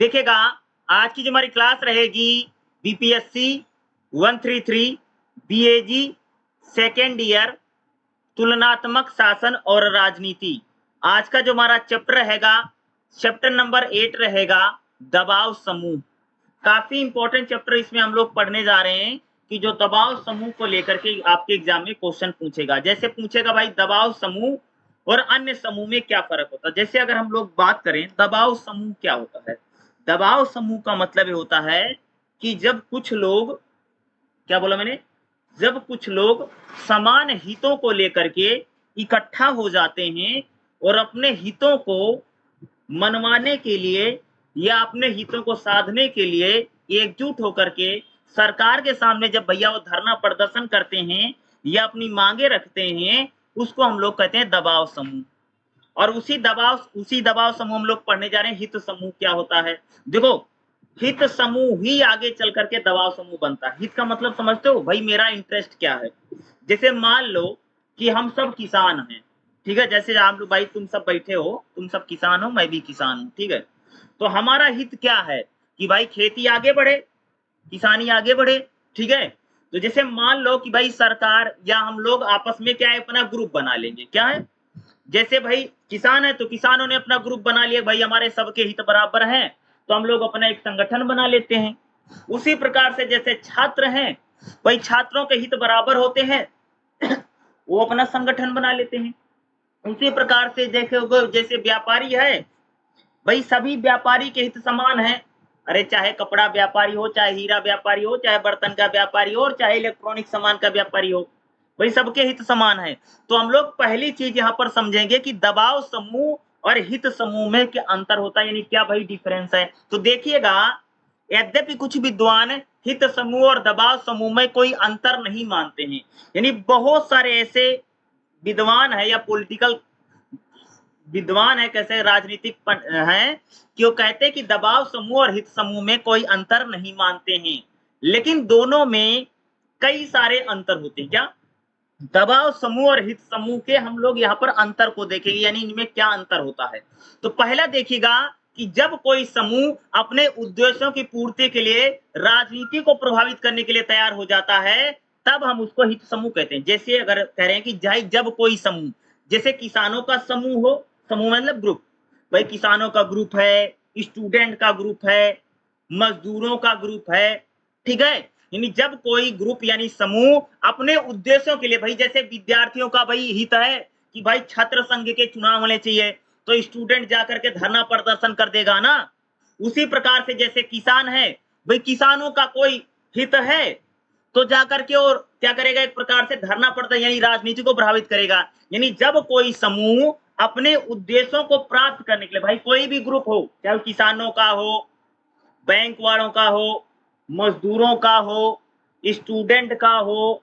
देखिएगा, आज की जो हमारी क्लास रहेगी बीपीएससी 133 बीएजी सेकेंड ईयर तुलनात्मक शासन और राजनीति। आज का जो हमारा चैप्टर रहेगा, चैप्टर नंबर 8 रहेगा, दबाव समूह। काफी इंपॉर्टेंट चैप्टर इसमें हम लोग पढ़ने जा रहे हैं कि जो दबाव समूह को लेकर के आपके एग्जाम में क्वेश्चन पूछेगा। जैसे पूछेगा भाई दबाव समूह और अन्य समूह में क्या फर्क होता है। जैसे अगर हम लोग बात करें दबाव समूह क्या होता है, दबाव समूह का मतलब ये होता है कि जब कुछ लोग, क्या बोला मैंने, जब कुछ लोग समान हितों को लेकर के इकट्ठा हो जाते हैं और अपने हितों को मनवाने के लिए या अपने हितों को साधने के लिए एकजुट होकर के सरकार के सामने जब भैया वो धरना प्रदर्शन करते हैं या अपनी मांगे रखते हैं, उसको हम लोग कहते हैं दबाव समूह। और उसी दबाव समूह हम लोग पढ़ने जा रहे हैं हित समूह क्या होता है। देखो, हित समूह ही आगे चल करके दबाव समूह बनता है। हित का मतलब समझते हो भाई, मेरा इंटरेस्ट क्या है। जैसे मान लो कि हम सब किसान हैं, ठीक है, जैसे आप लोग भाई तुम सब बैठे हो, तुम सब किसान हो, मैं भी किसान हूं, ठीक है। तो हमारा हित क्या है कि भाई खेती आगे बढ़े, किसानी आगे बढ़े, ठीक है। तो जैसे मान लो कि भाई सरकार या हम लोग आपस में क्या है, अपना ग्रुप बना लेंगे, क्या है, जैसे भाई किसान है तो किसानों ने अपना ग्रुप बना लिया, भाई हमारे सबके हित बराबर हैं, तो हम लोग अपना एक संगठन बना लेते हैं। उसी प्रकार से जैसे छात्र हैं, भाई छात्रों के हित बराबर होते हैं वो अपना संगठन बना लेते हैं। उसी प्रकार से जैसे व्यापारी है, भाई सभी व्यापारी के हित समान है। अरे चाहे कपड़ा व्यापारी हो, चाहे हीरा व्यापारी हो, चाहे बर्तन का व्यापारी हो, और चाहे इलेक्ट्रॉनिक सामान का व्यापारी हो, भाई सबके हित समान है। तो हम लोग पहली चीज यहाँ पर समझेंगे कि दबाव समूह और हित समूह में क्या अंतर होता है, यानी क्या भाई डिफरेंस है। तो देखिएगा, यद्यपि कुछ विद्वान हित समूह और दबाव समूह में कोई अंतर नहीं मानते हैं, यानी बहुत सारे ऐसे विद्वान है या पॉलिटिकल विद्वान है, कैसे राजनीतिक हैं कि वो कहते हैं कि दबाव समूह और हित समूह में कोई अंतर नहीं मानते हैं, लेकिन दोनों में कई सारे अंतर होते हैं। क्या, दबाव समूह और हित समूह के हम लोग यहाँ पर अंतर को देखेंगे, यानी इनमें क्या अंतर होता है। तो पहला देखिएगा कि जब कोई समूह अपने उद्देश्यों की पूर्ति के लिए राजनीति को प्रभावित करने के लिए तैयार हो जाता है, तब हम उसको हित समूह कहते हैं। जैसे अगर कह रहे हैं कि जब कोई समूह, जैसे किसानों का समूह हो, समूह मतलब ग्रुप, भाई किसानों का ग्रुप है, स्टूडेंट का ग्रुप है, मजदूरों का ग्रुप है, ठीक है। यानी जब कोई ग्रुप यानी समूह अपने उद्देश्यों के लिए, भाई जैसे विद्यार्थियों का भाई हित है कि भाई छात्र संघ के चुनाव होने चाहिए, तो स्टूडेंट जाकर के धरना प्रदर्शन कर देगा ना। उसी प्रकार से जैसे किसान है, भाई किसानों का कोई हित है तो जाकर के और क्या करेगा, एक प्रकार से धरना प्रदर्शन यानी राजनीति को प्रभावित करेगा। यानी जब कोई समूह अपने उद्देश्यों को प्राप्त करने के लिए, भाई कोई भी ग्रुप हो, चाहे किसानों का हो, बैंक वालों का हो, मजदूरों का हो, स्टूडेंट का हो,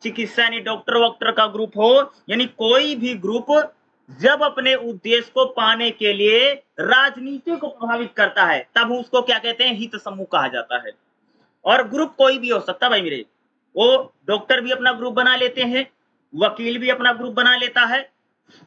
चिकित्सा यानी डॉक्टर वॉक्टर का ग्रुप हो, यानी कोई भी ग्रुप जब अपने उद्देश्य को पाने के लिए राजनीति को प्रभावित करता है, तब उसको क्या कहते हैं, हित समूह कहा जाता है। और ग्रुप कोई भी हो सकता भाई मेरे, वो डॉक्टर भी अपना ग्रुप बना लेते हैं, वकील भी अपना ग्रुप बना लेता है,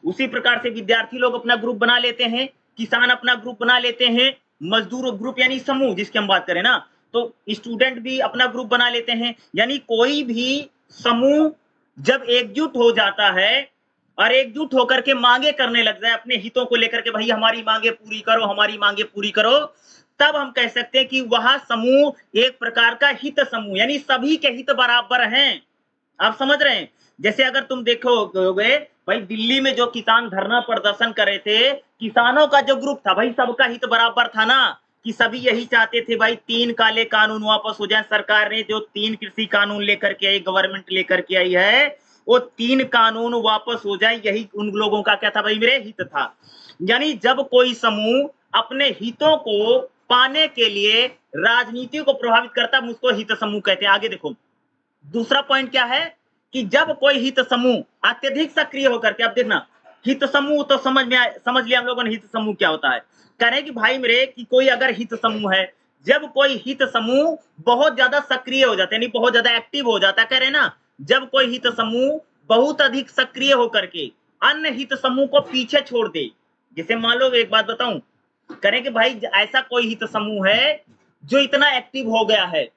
उसी प्रकार से विद्यार्थी लोग अपना ग्रुप बना लेते हैं, किसान अपना ग्रुप बना लेते हैं, मजदूर ग्रुप यानी समूह जिसकी हम बात करें ना, तो स्टूडेंट भी अपना ग्रुप बना लेते हैं। यानी कोई भी समूह जब एकजुट हो जाता है और एकजुट होकर के मांगे करने लग जाए अपने हितों को लेकर के, भाई हमारी मांगे पूरी करो, हमारी मांगे पूरी करो, तब हम कह सकते हैं कि वह समूह एक प्रकार का हित समूह, यानी सभी के हित बराबर हैं। आप समझ रहे हैं। जैसे अगर तुम देखोगे भाई दिल्ली में जो किसान धरना प्रदर्शन कर रहे थे, किसानों का जो ग्रुप था भाई सबका हित बराबर था ना, कि सभी यही चाहते थे भाई 3 काले कानून वापस हो जाए। सरकार ने जो 3 कृषि कानून लेकर के आई, गवर्नमेंट लेकर के आई है, वो 3 कानून वापस हो जाए, यही उन लोगों का क्या था भाई मेरे, हित था। यानी जब कोई समूह अपने हितों को पाने के लिए राजनीति को प्रभावित करता है, उसको हित समूह कहते हैं। आगे देखो, दूसरा पॉइंट क्या है कि जब कोई हित समूह अत्यधिक सक्रिय होकर के, अब देखना, हित समूह तो समझ लिया हम लोगों ने हित समूह क्या होता है। कह रहे हैं कि भाई मेरे कि कोई अगर हित समूह है, जब कोई हित समूह बहुत ज्यादा सक्रिय हो जाता है, यानी बहुत ज्यादा एक्टिव हो जाता है, कह रहे हैं ना, जब कोई हित समूह बहुत अधिक सक्रिय होकर के अन्य हित समूह को पीछे छोड़ दे। जैसे मान लो एक बात बताऊं, करें कि भाई ऐसा कोई हित समूह है जो इतना एक्टिव हो गया है,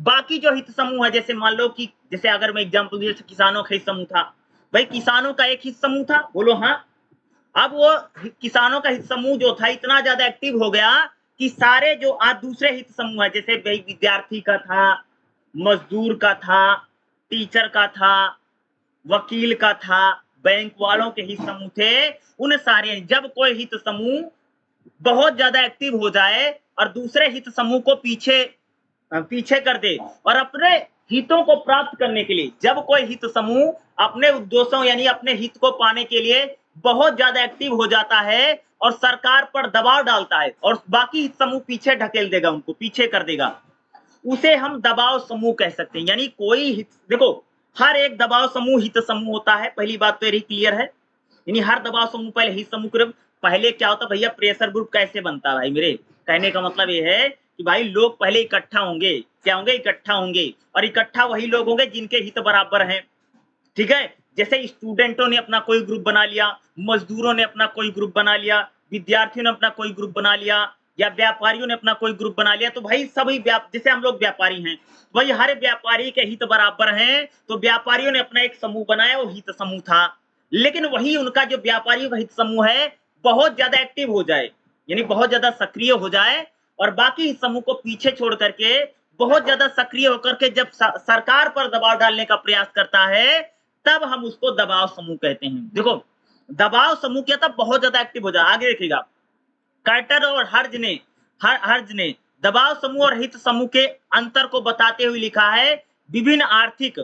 बाकी जो हित समूह है, जैसे मान लो कि जैसे अगर मैं एग्जांपल दूं, जैसे किसानों का हित समूह था, भाई किसानों का एक हित समूह था, बोलो हाँ। अब वो किसानों का हित समूह जो था इतना ज्यादा एक्टिव हो गया कि सारे जो आज दूसरे हित समूह है, जैसे भाई विद्यार्थी का था, मजदूर का था, टीचर का था, वकील का था, बैंक वालों के हित समूह थे, उन सारे, जब कोई हित समूह बहुत ज्यादा एक्टिव हो जाए और दूसरे हित समूह को पीछे कर दे और अपने हितों को प्राप्त करने के लिए, जब कोई हित समूह अपने उद्देश्यों यानी अपने हित को पाने के लिए बहुत ज्यादा एक्टिव हो जाता है और सरकार पर दबाव डालता है और बाकी हित समूह पीछे ढकेल देगा, उनको पीछे कर देगा, उसे हम दबाव समूह कह सकते हैं। यानी कोई हित, देखो हर एक दबाव समूह हित समूह होता है, पहली बात तो यही क्लियर है। यानी हर दबाव समूह पहले हित समूह ग्रुप, पहले क्या होता भैया, प्रेशर ग्रुप कैसे बनता है भाई, मेरे कहने का मतलब ये है कि भाई लोग पहले इकट्ठा होंगे, क्या होंगे, इकट्ठा होंगे, और इकट्ठा वही लोग होंगे जिनके हित बराबर हैं, ठीक है। जैसे स्टूडेंटों ने अपना कोई ग्रुप बना लिया, मजदूरों ने अपना कोई ग्रुप बना लिया, विद्यार्थियों ने अपना कोई ग्रुप बना लिया, या व्यापारियों ने अपना कोई ग्रुप बना लिया, तो भाई सभी जैसे हम लोग व्यापारी हैं, वही हर व्यापारी के हित बराबर हैं, तो व्यापारियों ने अपना एक समूह बनाया, वो हित समूह था। लेकिन वही उनका जो व्यापारियों का हित समूह है बहुत ज्यादा एक्टिव हो जाए, यानी बहुत ज्यादा सक्रिय हो जाए और बाकी हित समूह को पीछे छोड़ करके बहुत ज्यादा सक्रिय होकर के जब सरकार पर दबाव डालने का प्रयास करता है, तब हम उसको दबाव समूह कहते हैं। देखो दबाव समूह क्या था, बहुत ज्यादा एक्टिव हो जाए। आगे देखिएगा, कार्टर और हर्ज ने दबाव समूह और हित समूह के अंतर को बताते हुए लिखा है, विभिन्न आर्थिक,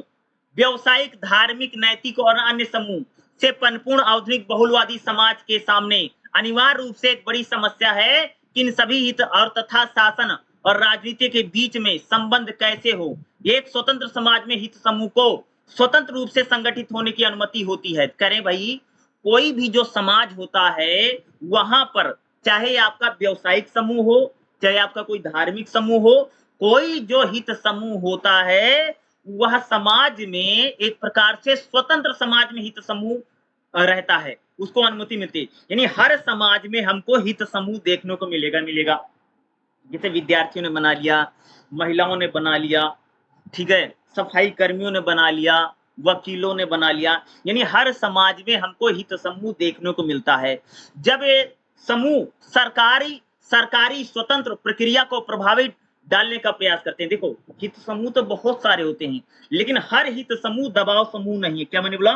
व्यवसायिक, धार्मिक, नैतिक और अन्य समूह से परिपूर्ण आधुनिक बहुलवादी समाज के सामने अनिवार्य रूप से एक बड़ी समस्या है कि इन सभी हित और तथा शासन और राजनीति के बीच में संबंध कैसे हो। एक स्वतंत्र समाज में हित समूह को स्वतंत्र रूप से संगठित होने की अनुमति होती है। करें भाई, कोई भी जो समाज होता है वहां पर, चाहे आपका व्यवसायिक समूह हो, चाहे आपका कोई धार्मिक समूह हो, कोई जो हित समूह होता है वह समाज में एक प्रकार से स्वतंत्र समाज में हित समूह रहता है, उसको अनुमति मिलती है। यानी हर समाज में हमको हित समूह देखने को मिलेगा। जैसे विद्यार्थियों ने बना लिया, महिलाओं ने बना लिया, ठीक है, सफाई कर्मियों ने बना लिया, वकीलों ने बना लिया, यानी हर समाज में हमको हित समूह देखने को मिलता है। जब ये समूह सरकारी स्वतंत्र प्रक्रिया को प्रभावित डालने का प्रयास करते हैं। देखो हित समूह तो बहुत सारे होते हैं, लेकिन हर हित समूह दबाव समूह नहीं है। क्या मैंने बोला,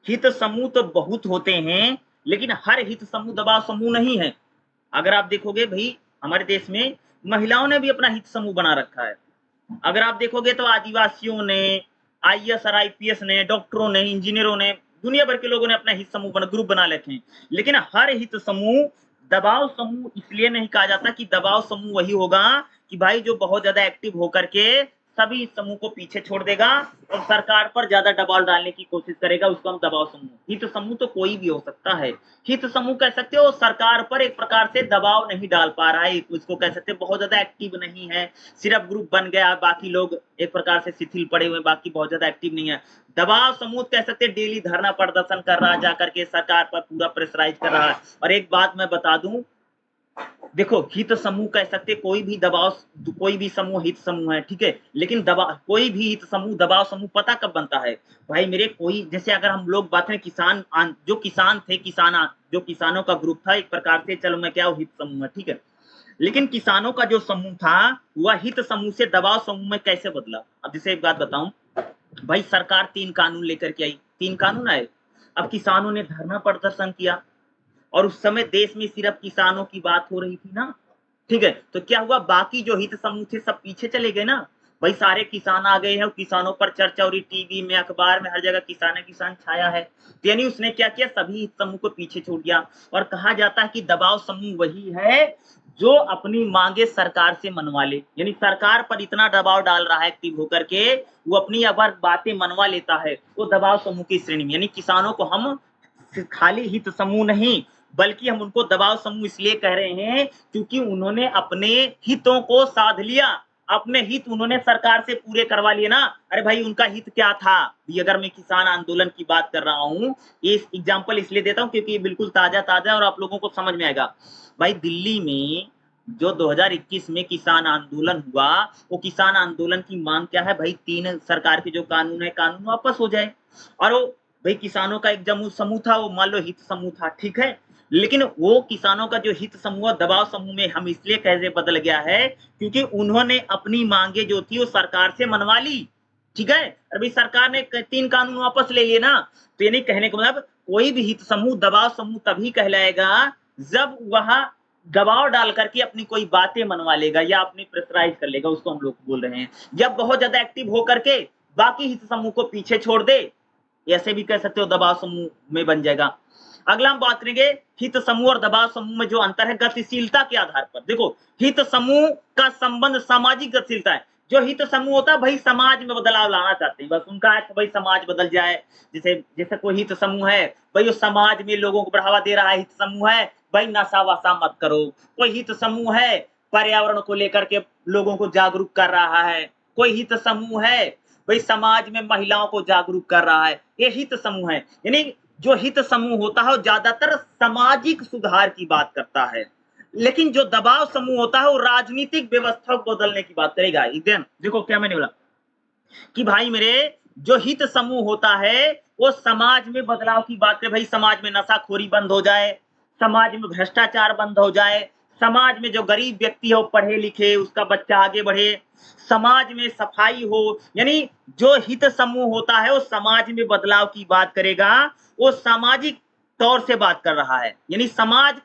हित समूह तो बहुत होते हैं, लेकिन हर हित समूह दबाव समूह नहीं है। अगर आप देखोगे भाई, हमारे देश में महिलाओं ने भी अपना हित समूह बना रखा है। अगर आप देखोगे तो आदिवासियों ने, आईएएस और आईपीएस ने, डॉक्टरों ने, इंजीनियरों ने, दुनिया भर के लोगों ने अपना हित समूह ग्रुप बना रखे हैं। लेकिन हर हित समूह दबाव समूह इसलिए नहीं कहा जाता कि दबाव समूह वही होगा कि भाई जो बहुत ज्यादा एक्टिव होकर के सभी समूह को पीछे छोड़ देगा और सरकार पर ज्यादा दबाव डालने की कोशिश करेगा, उसको हम दबाव समूह। हित समूह तो कोई भी हो सकता है, हित समूह कह सकते हो सरकार पर एक प्रकार से दबाव नहीं डाल पा रहा है, उसको कह सकते बहुत ज्यादा एक्टिव नहीं है, सिर्फ ग्रुप बन गया, बाकी लोग एक प्रकार से शिथिल पड़े हुए, बाकी बहुत ज्यादा एक्टिव नहीं है। दबाव समूह कह सकते डेली धरना प्रदर्शन कर रहा है, जाकर के सरकार पर पूरा प्रेशराइज कर रहा है। और एक बात मैं बता दूं, देखो हित समूह कह सकते कोई भी समूह हित समूह है, ठीक है, लेकिन कोई भी हित समूह दबाव समूह पता कब बनता है भाई मेरे, कोई जैसे अगर हम लोग बात करें जो किसान थे, जो किसानों का ग्रुप था एक प्रकार से, चलो मैं क्या हित समूह है, ठीक है, लेकिन किसानों का जो समूह था वह हित समूह से दबाव समूह में कैसे बदला। अब जैसे एक बात बताऊं भाई, सरकार 3 कानून लेकर के आई, 3 कानून आए, अब किसानों ने धरना प्रदर्शन किया और उस समय देश में सिर्फ किसानों की बात हो रही थी ना, ठीक है, तो क्या हुआ, बाकी जो हित समूह थे सब पीछे चले गए ना, भाई सारे किसान आ गए हैं, किसानों पर चर्चा हो रही, टीवी में, अखबार में, हर जगह किसान छाया है, तो यानी उसने क्या किया, सभी हित समूह को पीछे छोड़ दिया। और कहा जाता है कि दबाव समूह वही है जो अपनी मांगे सरकार से मनवा ले, यानी सरकार पर इतना दबाव डाल रहा है एक्टिव होकर के, वो अपनी अगर बातें मनवा लेता है, वो दबाव समूह की श्रेणी में। यानी किसानों को हम खाली हित समूह नहीं, बल्कि हम उनको दबाव समूह इसलिए कह रहे हैं क्योंकि उन्होंने अपने हितों को साध लिया, अपने हित उन्होंने सरकार से पूरे करवा लिए ना। अरे भाई उनका हित क्या था? ये अगर मैं किसान आंदोलन की बात कर रहा हूँ, ये एग्जाम्पल इसलिए देता हूँ क्योंकि ये बिल्कुल ताज़ा-ताज़ा है और आप लोगों को समझ में आएगा। भाई दिल्ली में जो 2021 में किसान आंदोलन हुआ, वो किसान आंदोलन की मांग क्या है भाई? 3 सरकार के जो कानून है, कानून वापस हो जाए। और वो भाई किसानों का एक जमू समूह था, वो मान लो हित समूह था, ठीक है? लेकिन वो किसानों का जो हित समूह दबाव समूह में हम इसलिए कैसे बदल गया है क्योंकि उन्होंने अपनी मांगे जो थी वो सरकार से मनवा ली, ठीक है? अभी सरकार ने 3 कानून वापस ले लिए ना, तो ये नहीं कहने का मतलब कोई भी हित समूह दबाव समूह तभी कहलाएगा जब वह दबाव डाल करके अपनी कोई बातें मनवा लेगा या अपनी प्रेशराइज कर लेगा, उसको हम लोग बोल रहे हैं। जब बहुत ज्यादा एक्टिव होकर के बाकी हित समूह को पीछे छोड़ दे, ऐसे भी कह सकते हो दबाव समूह में बन जाएगा। अगला हम बात करेंगे हित समूह और दबाव समूह में जो अंतर है गतिशीलता के आधार पर। देखो हित समूह का संबंध सामाजिक गतिशीलता है। जो हित समूह होता है भाई समाज में बदलाव लाना चाहते हैं, बस उनका है भाई समाज बदल जाए। जैसे जैसे कोई हित समूह है भाई वो समाज में लोगों को बढ़ावा दे रहा है, हित समूह है भाई नशा वशा मत करो। कोई हित समूह है पर्यावरण को लेकर के लोगों को जागरूक कर रहा है। कोई हित समूह है भाई समाज में महिलाओं को जागरूक कर रहा है, ये हित समूह है। यानी जो हित समूह होता है वो ज्यादातर सामाजिक सुधार की बात करता है, लेकिन जो दबाव समूह होता है वो राजनीतिक व्यवस्था को बदलने की बात करेगा। इधर देखो क्या मैंने बोला कि भाई मेरे जो हित समूह होता है वो समाज में बदलाव की बात करे, भाई समाज में नशाखोरी बंद हो जाए, समाज में भ्रष्टाचार बंद हो जाए, समाज में जो गरीब व्यक्ति है वो पढ़े लिखे उसका बच्चा आगे बढ़े, समाज में सफाई हो। यानी जो हित समूह होता है वो समाज में बदलाव की बात करेगा, वो सामाजिक तौर से बात कर रहा है, यानी समाज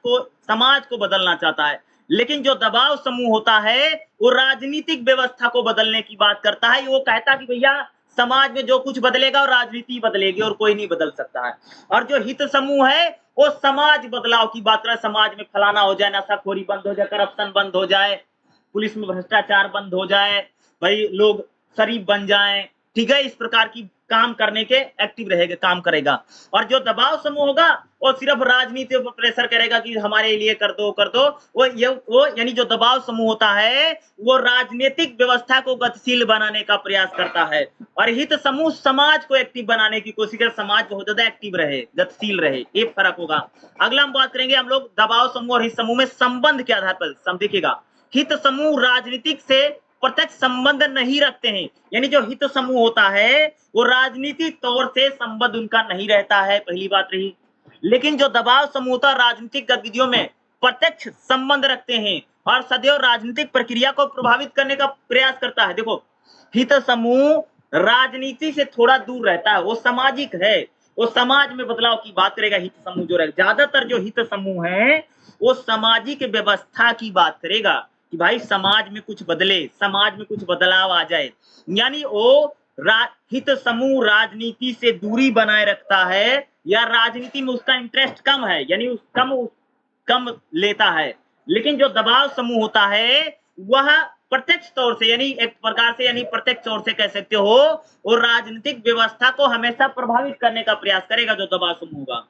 को बदलना चाहता है। लेकिन जो दबाव समूह होता है वो राजनीतिक व्यवस्था को बदलने की बात करता है। वो कहता है कि भैया समाज में जो कुछ बदलेगा और राजनीति बदलेगी और कोई नहीं बदल सकता है। और जो हित समूह है वो समाज बदलाव की बात कर रहा है, समाज में फलाना हो जाए, नशाखोरी बंद हो जाए, करप्शन बंद हो जाए, पुलिस में भ्रष्टाचार बंद हो जाए, भाई लोग शरीफ बन जाएं, ठीक है? इस प्रकार की काम करने के एक्टिव रहेगा, काम करेगा। और जो दबाव समूह होगा वो सिर्फ राजनीति पर प्रेशर करेगा कि हमारे लिए कर दो। वो यानी जो दबाव समूह होता है वो राजनीतिक व्यवस्था को गतिशील बनाने का प्रयास करता है, और हित समूह समाज को एक्टिव बनाने की कोशिश कर, समाज बहुत ज्यादा एक्टिव रहे, गतिशील रहे, ये फर्क होगा। अगला हम बात करेंगे हम लोग दबाव समूह और हित समूह में संबंध के आधार पर। देखिएगा हित समूह राजनीतिक से प्रत्यक्ष संबंध नहीं रखते हैं, यानी जो हित समूह होता है वो राजनीतिक तौर से संबंध उनका नहीं रहता है, पहली बात रही। लेकिन जो दबाव समूह होता है राजनीतिक गतिविधियों में प्रत्यक्ष संबंध रखते हैं और सदैव राजनीतिक प्रक्रिया को प्रभावित करने का प्रयास करता है। देखो हित समूह राजनीति से थोड़ा दूर रहता है, वो सामाजिक है, वो समाज में बदलाव की बात करेगा। हित समूह जो रहेगा, ज्यादातर जो हित समूह है वो सामाजिक व्यवस्था की बात करेगा कि भाई समाज में कुछ बदले, समाज में कुछ बदलाव आ जाए। यानी वो हित समूह राजनीति से दूरी बनाए रखता है या राजनीति में उसका इंटरेस्ट कम है, यानी कम लेता है। लेकिन जो दबाव समूह होता है वह प्रत्यक्ष तौर से, यानी एक प्रकार से, यानी प्रत्यक्ष तौर से कह सकते हो, वो राजनीतिक व्यवस्था को हमेशा प्रभावित करने का प्रयास करेगा जो दबाव समूह होगा।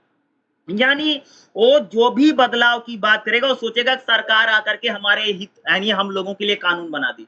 यानी वो जो भी बदलाव की बात करेगा वो सोचेगा कि सरकार आकर के हमारे हित यानी हम लोगों के लिए कानून बना दी,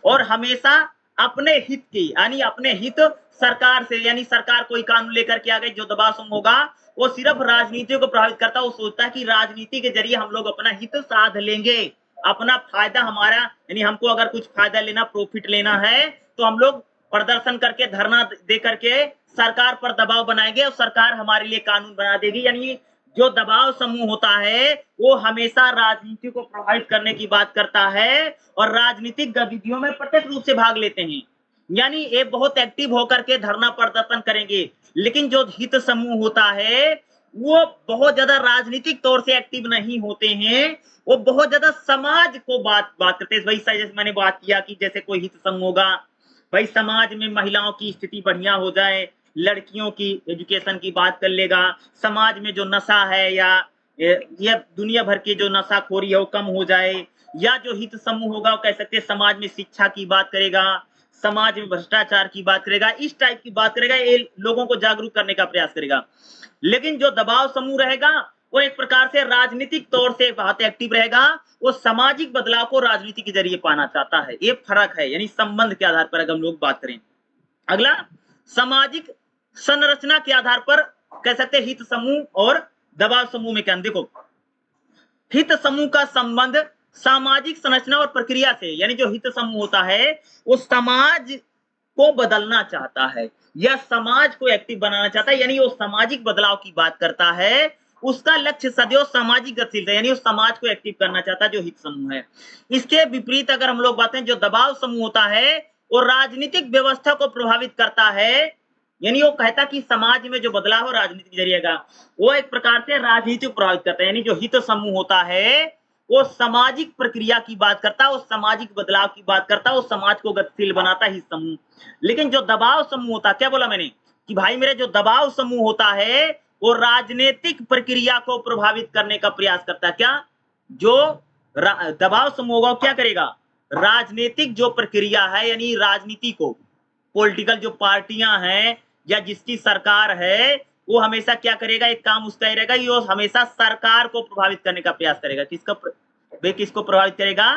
और हमेशा अपने हित की यानी अपने हित सरकार से, यानी सरकार कोई कानून लेकर के आ गई, जो दबाव समूह होगा वो सिर्फ राजनीति को प्रभावित करता है। वो सोचता है कि राजनीति के जरिए हम लोग अपना हित साध लेंगे, अपना फायदा हमारा, यानी हमको अगर कुछ फायदा लेना, प्रॉफिट लेना है तो हम लोग प्रदर्शन करके, धरना दे करके सरकार पर दबाव बनाएंगे और सरकार हमारे लिए कानून बना देगी। यानी जो दबाव समूह होता है वो हमेशा राजनीति को प्रभावित करने की बात करता है और राजनीतिक गतिविधियों में प्रत्यक्ष रूप से भाग लेते हैं, यानी ये बहुत एक्टिव होकर के धरना प्रदर्शन करेंगे। लेकिन जो हित समूह होता है वो बहुत ज्यादा राजनीतिक तौर से एक्टिव नहीं होते हैं, वो बहुत ज्यादा समाज को बात करते हैं। वही जैसे मैंने बात किया कि जैसे कोई हित समूह होगा, भाई समाज में महिलाओं की स्थिति बढ़िया हो जाए, लड़कियों की एजुकेशन की बात कर लेगा, समाज में जो नशा है या ये दुनिया भर की जो नशाखोरी है वो कम हो जाए, या जो हित समूह होगा वो कह सकते हैं समाज में शिक्षा की बात करेगा, समाज में भ्रष्टाचार की बात करेगा, इस टाइप की बात करेगा, ये लोगों को जागरूक करने का प्रयास करेगा। लेकिन जो दबाव समूह रहेगा वो एक प्रकार से राजनीतिक तौर से बहुत एक्टिव रहेगा, वो सामाजिक बदलाव को राजनीति के जरिए पाना चाहता है। ये फर्क है, यानी संबंध के आधार पर अगर हम लोग बात करें। अगला, सामाजिक संरचना के आधार पर कह सकते हैं हित समूह और दबाव समूह में क्या, देखो हित समूह का संबंध सामाजिक संरचना और प्रक्रिया से, यानी जो हित समूह होता है वो समाज को बदलना चाहता है या समाज को एक्टिव बनाना चाहता है, यानी वो सामाजिक बदलाव की बात करता है। उसका लक्ष्य सदैव सामाजिक गतिशीलता, यानी वो समाज को एक्टिव करना चाहता है, जो हित समूह है। इसके विपरीत अगर हम लोग बात करें, जो दबाव समूह होता है वो राजनीतिक व्यवस्था को प्रभावित करता है, यानी वो कहता कि समाज में जो बदलाव हो राजनीति के जरिए का, वो एक प्रकार से राजनीति को प्रभावित करता है। यानी जो हित समूह होता है वो सामाजिक प्रक्रिया की बात करता है, वो सामाजिक बदलाव की बात करता है, वो समाज को गतिशील बनाता है हित समूह। लेकिन जो दबाव समूह होता है, क्या बोला मैंने कि भाई मेरे जो दबाव समूह होता है वो राजनीतिक प्रक्रिया को प्रभावित करने का प्रयास करता है। क्या, जो दबाव समूह होगा क्या करेगा, राजनीतिक जो प्रक्रिया है, यानी राजनीति को, पॉलिटिकल जो पार्टियां हैं या जिसकी सरकार है, वो हमेशा क्या करेगा, एक काम उसका ही रहेगा, ये हमेशा सरकार को प्रभावित करने का प्रयास करेगा। किसको प्रभावित करेगा,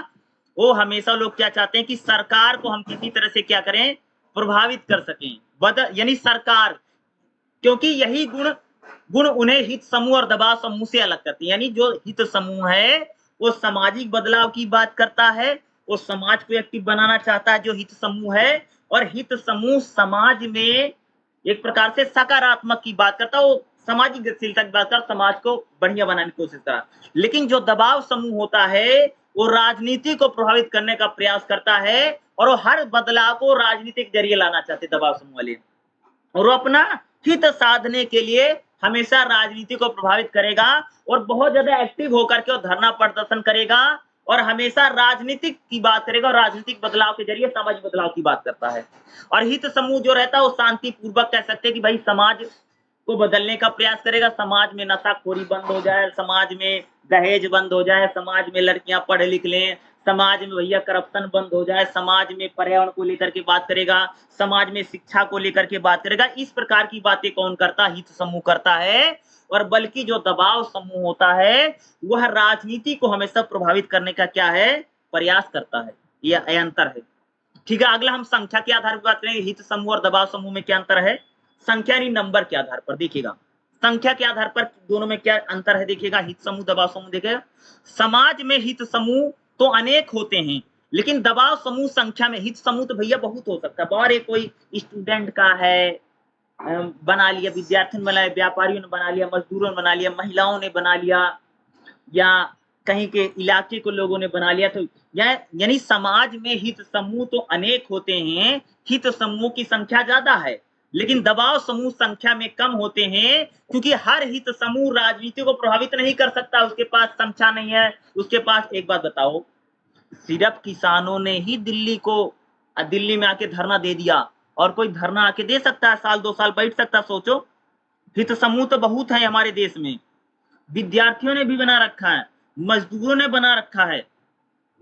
वो हमेशा लोग क्या चाहते हैं कि सरकार को हम किसी तरह से क्या करें, प्रभावित कर सकें, यानी सरकार, क्योंकि यही गुण उन्हें हित समूह और दबाव समूह से अलग करती है। यानी जो हित समूह है वो सामाजिक बदलाव की बात करता है, वो समाज को एक्टिव बनाना चाहता है जो हित समूह है, और हित समूह समाज में एक प्रकार से सकारात्मक की बात करता है, वो सामाजिक गतिशीलता की बात करता, समाज को बढ़िया बनाने की कोशिश करता। लेकिन जो दबाव समूह होता है वो राजनीति को प्रभावित करने का प्रयास करता है, और वो हर बदलाव को राजनीति के जरिए लाना चाहते दबाव समूह वाले, और वो अपना हित साधने के लिए हमेशा राजनीति को प्रभावित करेगा और बहुत ज्यादा एक्टिव होकर के वो धरना प्रदर्शन करेगा और हमेशा राजनीतिक की बात करेगा, और राजनीतिक बदलाव के जरिए सामाजिक बदलाव की बात करता है। और हित समूह जो रहता है वो शांतिपूर्वक कह सकते हैं कि भाई समाज को बदलने का प्रयास करेगा, समाज में नशाखोरी बंद हो जाए, समाज में दहेज बंद हो जाए, समाज में लड़कियां पढ़ लिख लें, समाज में भैया करप्शन बंद हो जाए, समाज में पर्यावरण को लेकर के बात करेगा, समाज में शिक्षा को लेकर के बात करेगा। इस प्रकार की बातें कौन करता, हित समूह करता है। और बल्कि जो दबाव समूह होता है वह राजनीति को हमेशा प्रभावित करने का क्या है, प्रयास करता है। यह अंतर है। ठीक है, अगला हम संख्या के आधार पर बात करेंगे, हित समूह और दबाव समूह में क्या अंतर है। संख्या यानी नंबर के आधार पर देखिएगा, संख्या के आधार पर दोनों में क्या अंतर है देखिएगा, हित समूह दबाव समूह देखिएगा। समाज में हित समूह तो अनेक होते हैं, लेकिन दबाव समूह संख्या में, हित समूह तो भैया बहुत हो सकता है, बाहर कोई स्टूडेंट का है बना लिया, विद्यार्थियों ने बना लिया, व्यापारियों ने बना लिया, मजदूरों ने बना लिया, महिलाओं ने बना लिया, या कहीं के इलाके को लोगों ने बना लिया। तो यानी समाज में हित समूह तो अनेक होते हैं, हित समूह की संख्या ज्यादा है, लेकिन दबाव समूह संख्या में कम होते हैं, क्योंकि हर हित समूह राजनीति को प्रभावित नहीं कर सकता, उसके पास संख्या नहीं है, उसके पास। एक बात बताओ, सिर्फ किसानों ने ही दिल्ली में आके धरना दे दिया, और कोई धरना आके दे सकता है, साल 2 साल बैठ सकता? सोचो, हित समूह तो बहुत है हमारे देश में, विद्यार्थियों ने भी बना रखा है, मजदूरों ने बना रखा है।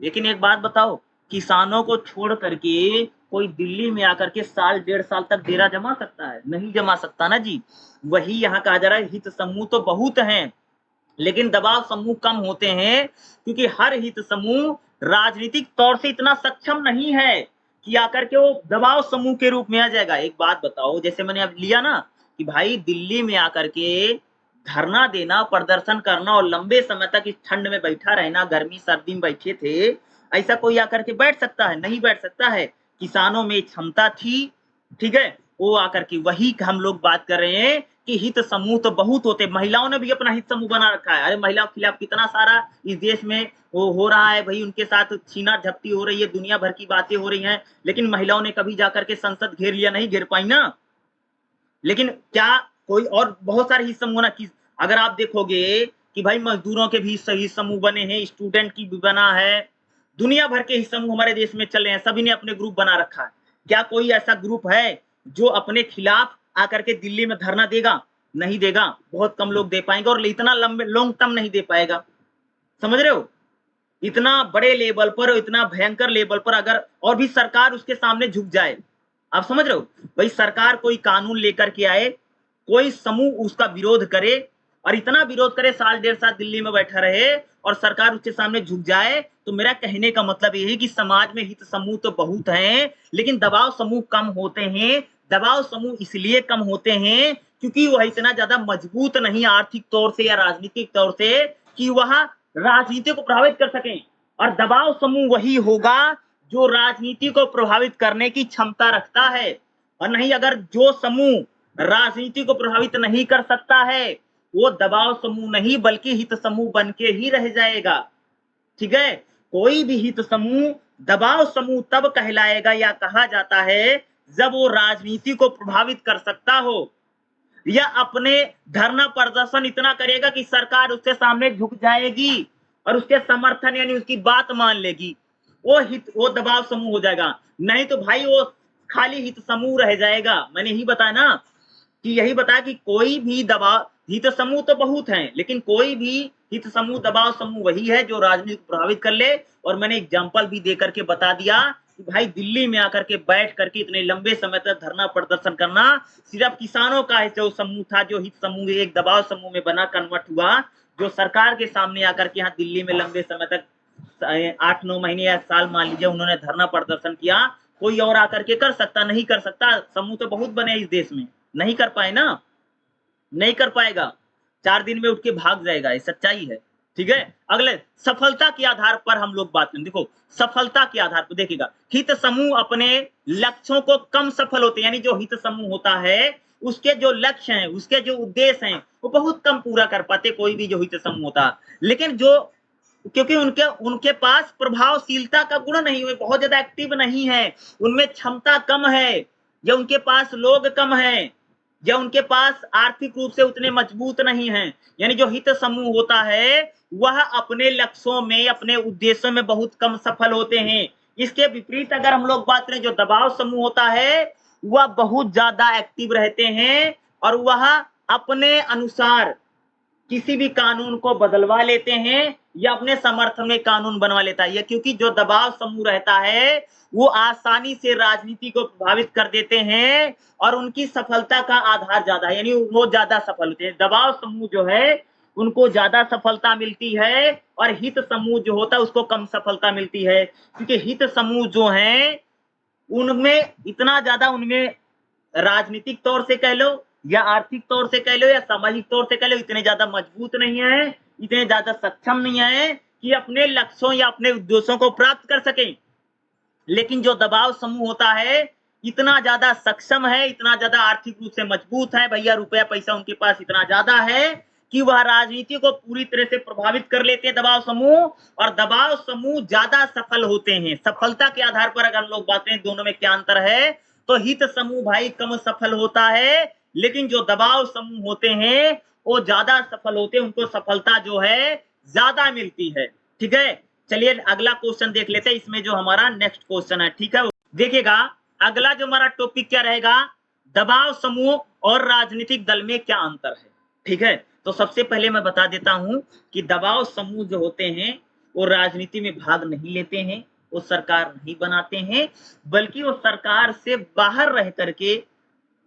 लेकिन एक बात बताओ, किसानों को छोड़ करके कोई दिल्ली में आकर के साल 1.5 साल तक डेरा जमा सकता है? नहीं जमा सकता ना जी। वही यहाँ कहा जा रहा है, हित समूह तो बहुत हैं, लेकिन दबाव समूह कम होते हैं, क्योंकि हर हित समूह राजनीतिक तौर से इतना सक्षम नहीं है कि आकर के वो दबाव समूह के रूप में आ जाएगा। एक बात बताओ, जैसे मैंने अब लिया ना कि भाई दिल्ली में आकर के धरना देना, प्रदर्शन करना और लंबे समय तक इस ठंड में बैठा रहना, गर्मी सर्दी में बैठे थे, ऐसा कोई आकर के बैठ सकता है? नहीं बैठ सकता है। किसानों में क्षमता थी, ठीक है, वो आकर के, वही हम लोग बात कर रहे हैं कि हित समूह तो बहुत होते। महिलाओं ने भी अपना हित समूह बना रखा है। अरे महिलाओं के खिलाफ कितना सारा इस देश में वो हो रहा है भाई, उनके साथ छीना झपटी हो रही है, दुनिया भर की बातें हो रही हैं, लेकिन महिलाओं ने कभी जाकर के संसद घेर लिया? नहीं घेर पाई ना। लेकिन क्या कोई और बहुत सारे हित समूह ना, कि अगर आप देखोगे कि भाई मजदूरों के भी सही समूह बने हैं, स्टूडेंट की भी बना है, दुनिया भर के हित समूह हमारे देश में चल रहे हैं, सभी ने अपने ग्रुप बना रखा है। क्या कोई ऐसा ग्रुप है जो अपने खिलाफ आकर के दिल्ली में धरना देगा? नहीं देगा, बहुत कम लोग दे पाएंगे, और इतना लंबे लॉन्ग टर्म नहीं दे पाएगा। समझ रहे हो, इतना बड़े लेवल पर, इतना भयंकर लेवल पर अगर और भी सरकार उसके सामने झुक जाए, आप समझ रहे हो, भाई सरकार कोई कानून लेकर के आए, कोई समूह उसका विरोध करे, और इतना विरोध करे, साल डेढ़ साल दिल्ली में बैठा रहे और सरकार उसके सामने झुक जाए। तो मेरा कहने का मतलब ये है कि समाज में हित समूह तो बहुत हैं, लेकिन दबाव समूह कम होते हैं। दबाव समूह इसलिए कम होते हैं क्योंकि वह इतना ज्यादा मजबूत नहीं आर्थिक तौर से या राजनीतिक तौर से कि वह राजनीति को प्रभावित कर सकें। और दबाव समूह वही होगा जो राजनीति को प्रभावित करने की क्षमता रखता है। और नहीं, अगर जो समूह राजनीति को प्रभावित नहीं कर सकता है वो दबाव समूह नहीं बल्कि हित समूह बन के ही रह जाएगा। ठीक है, कोई भी हित समूह दबाव समूह तब कहलाएगा या कहा जाता है जब वो राजनीति को प्रभावित कर सकता हो या अपने धरना प्रदर्शन इतना करेगा कि सरकार उसके सामने झुक जाएगी और उसके समर्थन यानी उसकी बात मान लेगी। वो दबाव समूह हो जाएगा। नहीं तो भाई वो खाली हित समूह रह जाएगा। मैंने ही बताया ना कि यही बताया कि कोई भी दबाव हित समूह तो बहुत हैं, लेकिन कोई भी हित समूह दबाव समूह वही है जो राजनीति को प्रभावित कर ले। और मैंने एग्जाम्पल भी दे करके बता दिया कि भाई दिल्ली में आकर के बैठ करके इतने लंबे समय तक धरना प्रदर्शन करना सिर्फ किसानों का जो समूह था, जो हित समूह एक दबाव समूह में बना कन्वर्ट हुआ, जो सरकार के सामने आकर के यहाँ दिल्ली में लंबे समय तक 8-9 महीने या साल मान लीजिए उन्होंने धरना प्रदर्शन किया। कोई और आकर के कर सकता? नहीं कर सकता। समूह तो बहुत बने इस देश में, नहीं कर पाए ना, नहीं कर पाएगा। 4 दिन में उठ के भाग जाएगा, ये सच्चाई है। ठीक है, अगले सफलता के आधार पर हम लोग बात करें। देखो सफलता के आधार पर देखिएगा, हित समूह अपने लक्ष्यों को कम सफल होते हैं, यानी जो हित समूह होता है उसके जो लक्ष्य हैं, उसके जो उद्देश्य हैं वो बहुत कम पूरा कर पाते कोई भी जो हित समूह होता है। लेकिन जो क्योंकि उनके पास प्रभावशीलता का गुण नहीं है, बहुत ज्यादा एक्टिव नहीं है, उनमें क्षमता कम है, या उनके पास लोग कम है, या उनके पास आर्थिक रूप से उतने मजबूत नहीं हैं। यानी जो हित समूह होता है वह अपने लक्ष्यों में, अपने उद्देश्यों में बहुत कम सफल होते हैं। इसके विपरीत अगर हम लोग बात करें, जो दबाव समूह होता है वह बहुत ज्यादा एक्टिव रहते हैं और वह अपने अनुसार किसी भी कानून को बदलवा लेते हैं या अपने समर्थन में कानून बनवा लेता है। क्योंकि जो दबाव समूह रहता है वो आसानी से राजनीति को प्रभावित कर देते हैं और उनकी सफलता का आधार ज्यादा है, यानी वो ज्यादा सफल होते हैं। दबाव समूह जो है उनको ज्यादा सफलता मिलती है और हित समूह जो होता है उसको कम सफलता मिलती है। क्योंकि हित समूह जो है उनमें इतना ज्यादा, उनमें राजनीतिक तौर से कह लो या आर्थिक तौर से कह लो या सामाजिक तौर से कह लो, इतने ज्यादा मजबूत नहीं है, इतने ज्यादा सक्षम नहीं है कि अपने लक्ष्यों या अपने उद्देश्यों को प्राप्त कर सकें। लेकिन जो दबाव समूह होता है इतना ज्यादा सक्षम है, इतना ज्यादा आर्थिक रूप से मजबूत है, भैया रुपया पैसा उनके पास इतना ज्यादा है कि वह राजनीति को पूरी तरह से प्रभावित कर लेते हैं दबाव समूह, और दबाव समूह ज्यादा सफल होते हैं। सफलता के आधार पर अगर हम लोग बात करें दोनों में क्या अंतर है, तो हित समूह भाई कम सफल होता है, लेकिन जो दबाव समूह होते हैं वो ज्यादा सफल होते हैं, उनको सफलता जो है ज्यादा मिलती है। ठीक है, चलिए अगला क्वेश्चन देख लेते हैं। इसमें जो हमारा नेक्स्ट क्वेश्चन है, ठीक है, देखिएगा अगला जो हमारा टॉपिक क्या रहेगा, दबाव समूह और राजनीतिक दल में क्या अंतर है। ठीक है, तो सबसे पहले मैं बता देता हूं कि दबाव समूह जो होते हैं वो राजनीति में भाग नहीं लेते हैं, वो सरकार नहीं बनाते हैं, बल्कि वो सरकार से बाहर रह करके,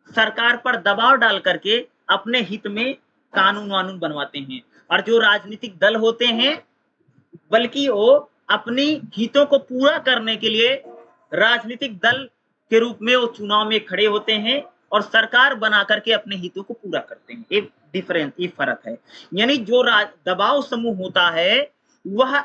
सरकार पर दबाव डाल करके अपने हित में कानून वानून बनवाते हैं। और जो राजनीतिक दल होते हैं बल्कि वो अपनी हितों को पूरा करने के लिए राजनीतिक दल के रूप में वो चुनाव में खड़े होते हैं और सरकार बना करके अपने हितों को पूरा करते हैं। एक डिफरेंस, ये फर्क है। यानी जो दबाव समूह होता है वह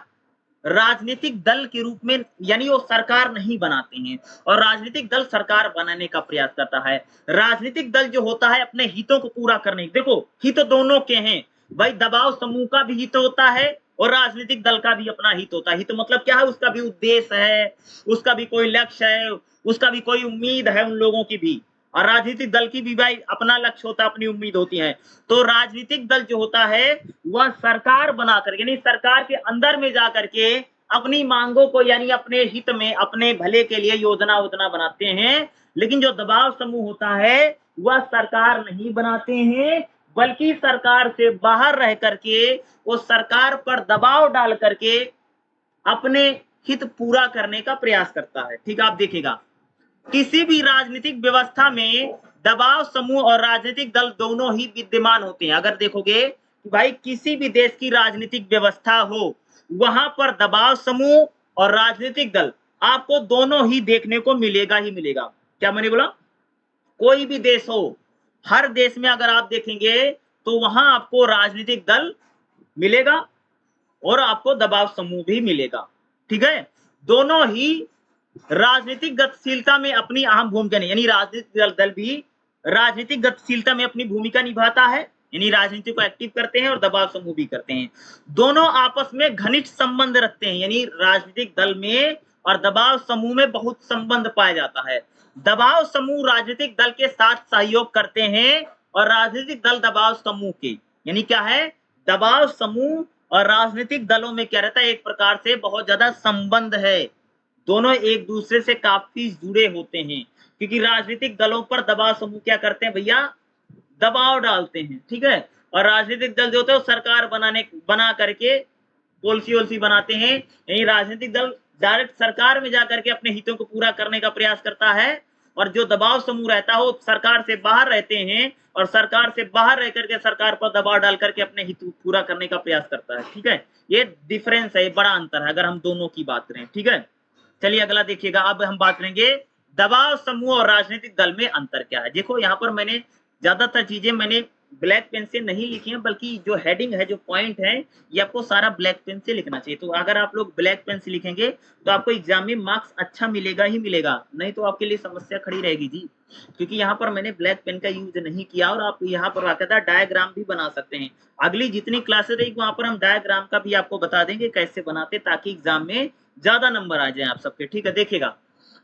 राजनीतिक दल के रूप में, यानी वो सरकार नहीं बनाते हैं, और राजनीतिक दल सरकार बनाने का प्रयास करता है। राजनीतिक दल जो होता है अपने हितों को पूरा करने, देखो हित दोनों के हैं भाई, दबाव समूह का भी हित होता है और राजनीतिक दल का भी अपना हित होता है। हित मतलब क्या है, उसका भी उद्देश्य है, उसका भी कोई लक्ष्य है, उसका भी कोई उम्मीद है उन लोगों की भी, और राजनीतिक दल की भी भाई अपना लक्ष्य होता है, अपनी उम्मीद होती है। तो राजनीतिक दल जो होता है वह सरकार बना करके, यानी सरकार के अंदर में जा करके अपनी मांगों को, यानी अपने हित में, अपने भले के लिए योजना वोजना बनाते हैं। लेकिन जो दबाव समूह होता है वह सरकार नहीं बनाते हैं, बल्कि सरकार से बाहर रह करके वो सरकार पर दबाव डाल करके अपने हित पूरा करने का प्रयास करता है। ठीक है, आप देखिएगा किसी भी राजनीतिक व्यवस्था में दबाव समूह और राजनीतिक दल दोनों ही विद्यमान होते हैं। अगर देखोगे कि भाई किसी भी देश की राजनीतिक व्यवस्था हो, वहां पर दबाव समूह और राजनीतिक दल आपको दोनों ही देखने को मिलेगा ही मिलेगा। क्या मैंने बोला? कोई भी देश हो, हर देश में अगर आप देखेंगे तो वहां आपको राजनीतिक दल मिलेगा और आपको दबाव समूह भी मिलेगा। ठीक है? दोनों ही राजनीतिक गतिशीलता में अपनी अहम भूमिका नहीं, यानी राजनीतिक दल भी राजनीतिक गतिशीलता में अपनी भूमिका निभाता है, यानी राजनीति को एक्टिव करते हैं और दबाव समूह भी करते हैं। दोनों आपस में घनिष्ठ संबंध रखते हैं, यानी राजनीतिक दल में और दबाव समूह में बहुत संबंध पाया जाता है। दबाव समूह राजनीतिक दल के साथ सहयोग करते हैं और राजनीतिक दल दबाव समूह के, यानी क्या है, दबाव समूह और राजनीतिक दलों में क्या रहता है, एक प्रकार से बहुत ज्यादा संबंध है। दोनों एक दूसरे से काफी जुड़े होते हैं, क्योंकि राजनीतिक दलों पर दबाव समूह क्या करते हैं भैया, दबाव डालते हैं। ठीक है? और राजनीतिक दल जो होते हैं सरकार बना करके पॉलिसी वॉलिसी बनाते हैं, यही राजनीतिक दल डायरेक्ट सरकार में जाकर के अपने हितों को पूरा करने का प्रयास करता है, और जो दबाव समूह रहता है वो सरकार से बाहर रहते हैं और सरकार से बाहर रह करके सरकार पर दबाव डाल करके अपने हित पूरा करने का प्रयास करता है। ठीक है? ये डिफरेंस है, बड़ा अंतर है अगर हम दोनों की बात करें। ठीक है? चलिए अगला देखिएगा, अब हम बात करेंगे दबाव समूह और राजनीतिक दल में अंतर क्या है। देखो यहाँ पर मैंने ज्यादातर चीजें मैंने ब्लैक पेन से नहीं लिखी है, बल्कि जो हेडिंग है, जो पॉइंट है, ये आपको सारा ब्लैक पेन से लिखना चाहिए। तो अगर आप लोग ब्लैक पेन से लिखेंगे तो आपको एग्जाम में मार्क्स अच्छा मिलेगा ही मिलेगा, नहीं तो आपके लिए समस्या खड़ी रहेगी जी। क्योंकि यहाँ पर मैंने ब्लैक पेन का यूज नहीं किया और आप यहाँ पर बाकायदा डायग्राम भी बना सकते हैं। अगली जितनी क्लासेस रहेगी वहां पर हम डायग्राम का भी आपको बता देंगे कैसे बनाते, ताकि एग्जाम में ज्यादा नंबर आ जाए आप सबके। ठीक है? देखिएगा,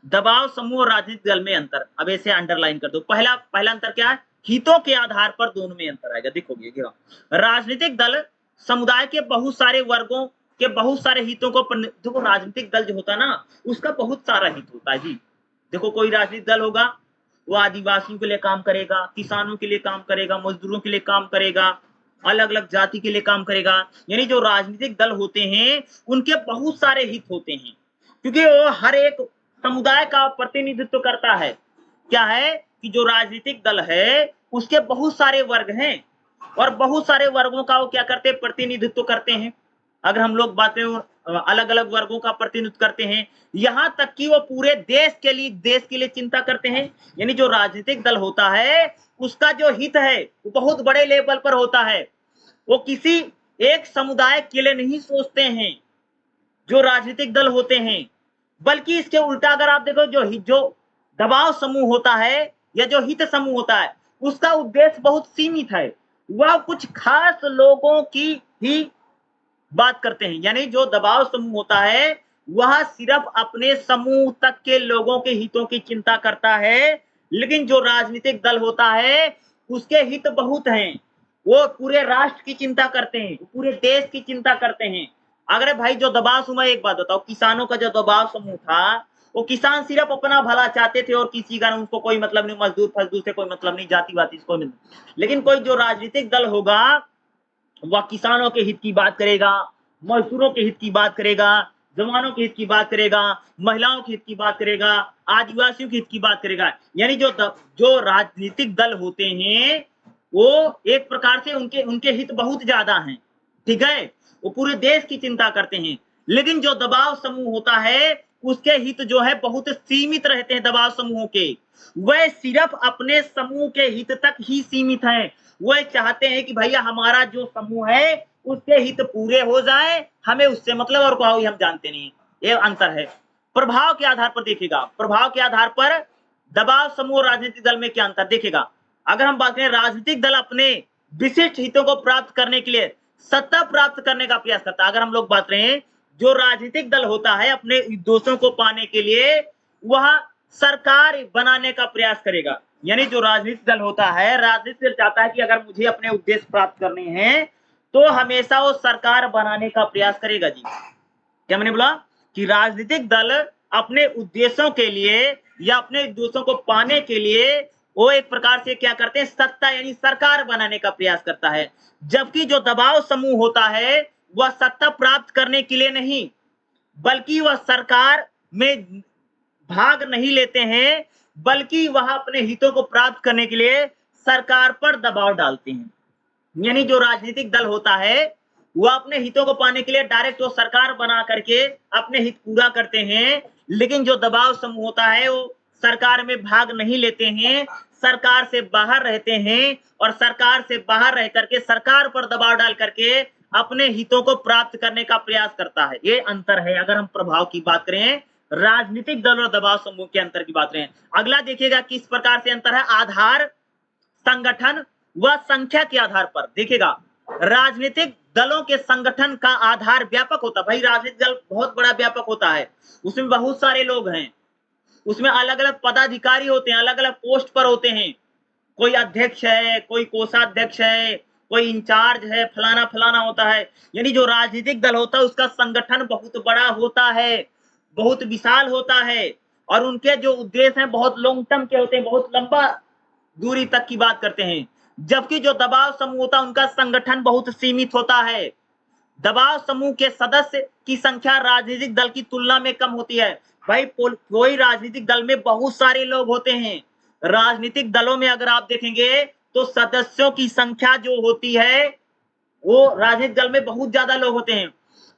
दबाव समूह और राजनीतिक दल में अंतर, अब ऐसे अंडरलाइन कर दो। पहला अंतर क्या है, हितों के आधार पर दोनों में अंतर आएगा। देखोगे, राजनीतिक दल समुदाय के बहुत सारे वर्गों के बहुत सारे हितों को, देखो राजनीतिक दल जो होता है ना, उसका बहुत सारा हित होता है जी। देखो कोई राजनीतिक दल होगा, वो आदिवासियों के लिए काम करेगा, किसानों के लिए काम करेगा, मजदूरों के लिए काम करेगा, अलग अलग जाति के लिए काम करेगा। यानी जो राजनीतिक दल होते हैं उनके बहुत सारे हित होते हैं, क्योंकि वो हर एक समुदाय का प्रतिनिधित्व करता है। क्या है कि जो राजनीतिक दल है उसके बहुत सारे वर्ग हैं और बहुत सारे वर्गों का वो क्या करते हैं, प्रतिनिधित्व करते हैं। अगर हम लोग बात करें, अलग अलग वर्गों का प्रतिनिधित्व करते हैं, यहाँ तक कि वो पूरे देश के लिए चिंता करते हैं। यानी जो राजनीतिक दल होता है उसका जो हित है वो बहुत बड़े लेवल पर होता है, वो किसी एक समुदाय के लिए नहीं सोचते हैं जो राजनीतिक दल होते हैं, बल्कि इसके उल्टा अगर आप देखो, जो दबाव समूह होता है या जो हित समूह होता है, उसका उद्देश्य बहुत सीमित है, वह कुछ खास लोगों की ही बात करते हैं। यानी जो दबाव समूह होता है वह सिर्फ अपने समूह तक के लोगों के हितों की चिंता करता है, लेकिन जो राजनीतिक दल होता है उसके हित बहुत हैं, वो पूरे राष्ट्र की चिंता करते हैं, पूरे देश की चिंता करते हैं। अगर भाई जो दबाव समूह, एक बात बताओ, किसानों का जो दबाव समूह था, वो किसान सिर्फ अपना भला चाहते थे और किसी का उनको कोई मतलब नहीं, मजदूर फजदूर से कोई मतलब नहीं, जाति वाति से कोई मतलब। लेकिन कोई जो राजनीतिक दल होगा वह किसानों के हित की बात करेगा, मजदूरों के हित की बात करेगा, जवानों के हित की बात करेगा, महिलाओं के हित की बात करेगा, आदिवासियों के हित की बात करेगा। यानी जो राजनीतिक दल होते हैं वो एक प्रकार से उनके हित बहुत ज्यादा हैं। ठीक है? वो पूरे देश की चिंता करते हैं। लेकिन जो दबाव समूह होता है उसके हित जो है बहुत सीमित रहते हैं। दबाव समूहों के वह सिर्फ अपने समूह के हित तक ही सीमित हैं। वह चाहते हैं कि भैया हमारा जो समूह है उसके हित पूरे हो जाए, हमें उससे मतलब और कोई हम जानते नहीं। ये अंतर है। प्रभाव के आधार पर देखिएगा, प्रभाव के आधार पर दबाव समूह और राजनीतिक दल में क्या अंतर देखिएगा। अगर हम बात करें, राजनीतिक दल अपने विशिष्ट हितों को प्राप्त करने के लिए सत्ता प्राप्त करने का प्रयास करता है। अगर हम लोग बात करें, जो राजनीतिक दल होता है अपने उद्देश्यों को पाने के लिए वह सरकार बनाने का प्रयास करेगा। यानी जो राजनीतिक दल होता है, राजनीतिक दल चाहता है कि अगर मुझे अपने उद्देश्य प्राप्त करने हैं तो हमेशा वो सरकार बनाने का प्रयास करेगा जी। क्या मैंने बोला कि राजनीतिक दल अपने उद्देश्यों के लिए या अपने उद्देश्यों को पाने के लिए वो एक प्रकार से क्या करते हैं, सत्ता यानी सरकार बनाने का प्रयास करता है। जबकि जो दबाव समूह होता है वह सत्ता प्राप्त करने के लिए नहीं, बल्कि वह सरकार में भाग नहीं लेते हैं, बल्कि वह अपने हितों को प्राप्त करने के लिए सरकार पर दबाव डालते हैं। यानी जो राजनीतिक दल होता है वह अपने हितों को पाने के लिए डायरेक्ट वो सरकार बना करके अपने हित पूरा करते हैं, लेकिन जो दबाव समूह होता है वो सरकार में भाग नहीं लेते हैं, सरकार से बाहर रहते हैं और सरकार से बाहर रह करके सरकार पर दबाव डाल करके अपने हितों को प्राप्त करने का प्रयास करता है। ये अंतर है अगर हम प्रभाव की बात करें, राजनीतिक दल और दबाव समूह के अंतर की बात करें। अगला देखिएगा किस प्रकार से अंतर है, आधार, संगठन व संख्या के आधार पर। देखिएगा राजनीतिक दलों के संगठन का आधार व्यापक होता है। भाई राजनीतिक दल बहुत बड़ा व्यापक होता है, उसमें बहुत सारे लोग हैं, उसमें अलग अलग पदाधिकारी होते हैं, अलग अलग पोस्ट पर होते हैं, कोई अध्यक्ष है, कोई कोषाध्यक्ष है, कोई इंचार्ज है, फलाना फलाना होता है। यानी जो राजनीतिक दल होता है उसका संगठन बहुत बड़ा होता है, बहुत विशाल होता है और उनके जो उद्देश्य हैं बहुत लॉन्ग टर्म के होते हैं, बहुत लंबा दूरी तक की बात करते हैं। जबकि जो दबाव समूह होता है उनका संगठन बहुत सीमित होता है। दबाव समूह के सदस्य की संख्या राजनीतिक दल की तुलना में कम होती है। भाई कोई राजनीतिक दल में बहुत सारे लोग होते हैं, राजनीतिक दलों में अगर आप देखेंगे तो सदस्यों की संख्या जो होती है वो राजनीतिक दल में बहुत ज्यादा लोग होते हैं,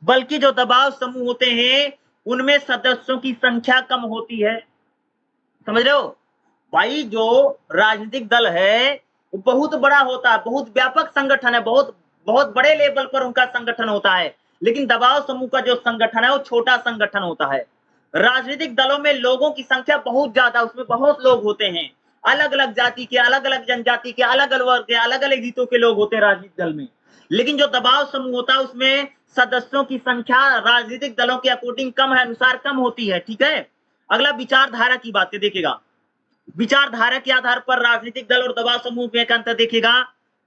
बल्कि जो दबाव समूह होते हैं उनमें सदस्यों की संख्या कम होती है। समझ रहे हो भाई, जो राजनीतिक दल है वो बहुत बड़ा होता है, बहुत व्यापक संगठन है, बहुत बहुत बड़े लेवल पर उनका संगठन होता है, लेकिन दबाव समूह का जो संगठन है वो छोटा संगठन होता है। राजनीतिक दलों में लोगों की संख्या बहुत ज्यादा, उसमें बहुत लोग होते हैं, अलग अलग जाति के, अलग अलग जनजाति के, अलग अलग वर्ग के, अलग अलग हितों के लोग होते हैं राजनीतिक दल में। लेकिन जो दबाव समूह होता है उसमें सदस्यों की संख्या राजनीतिक दलों के अकॉर्डिंग कम है, अनुसार कम होती है। ठीक है, अगला विचारधारा की बातें देखिएगा। विचारधारा के आधार पर राजनीतिक दल और दबाव समूह में एक अंतर देखिएगा।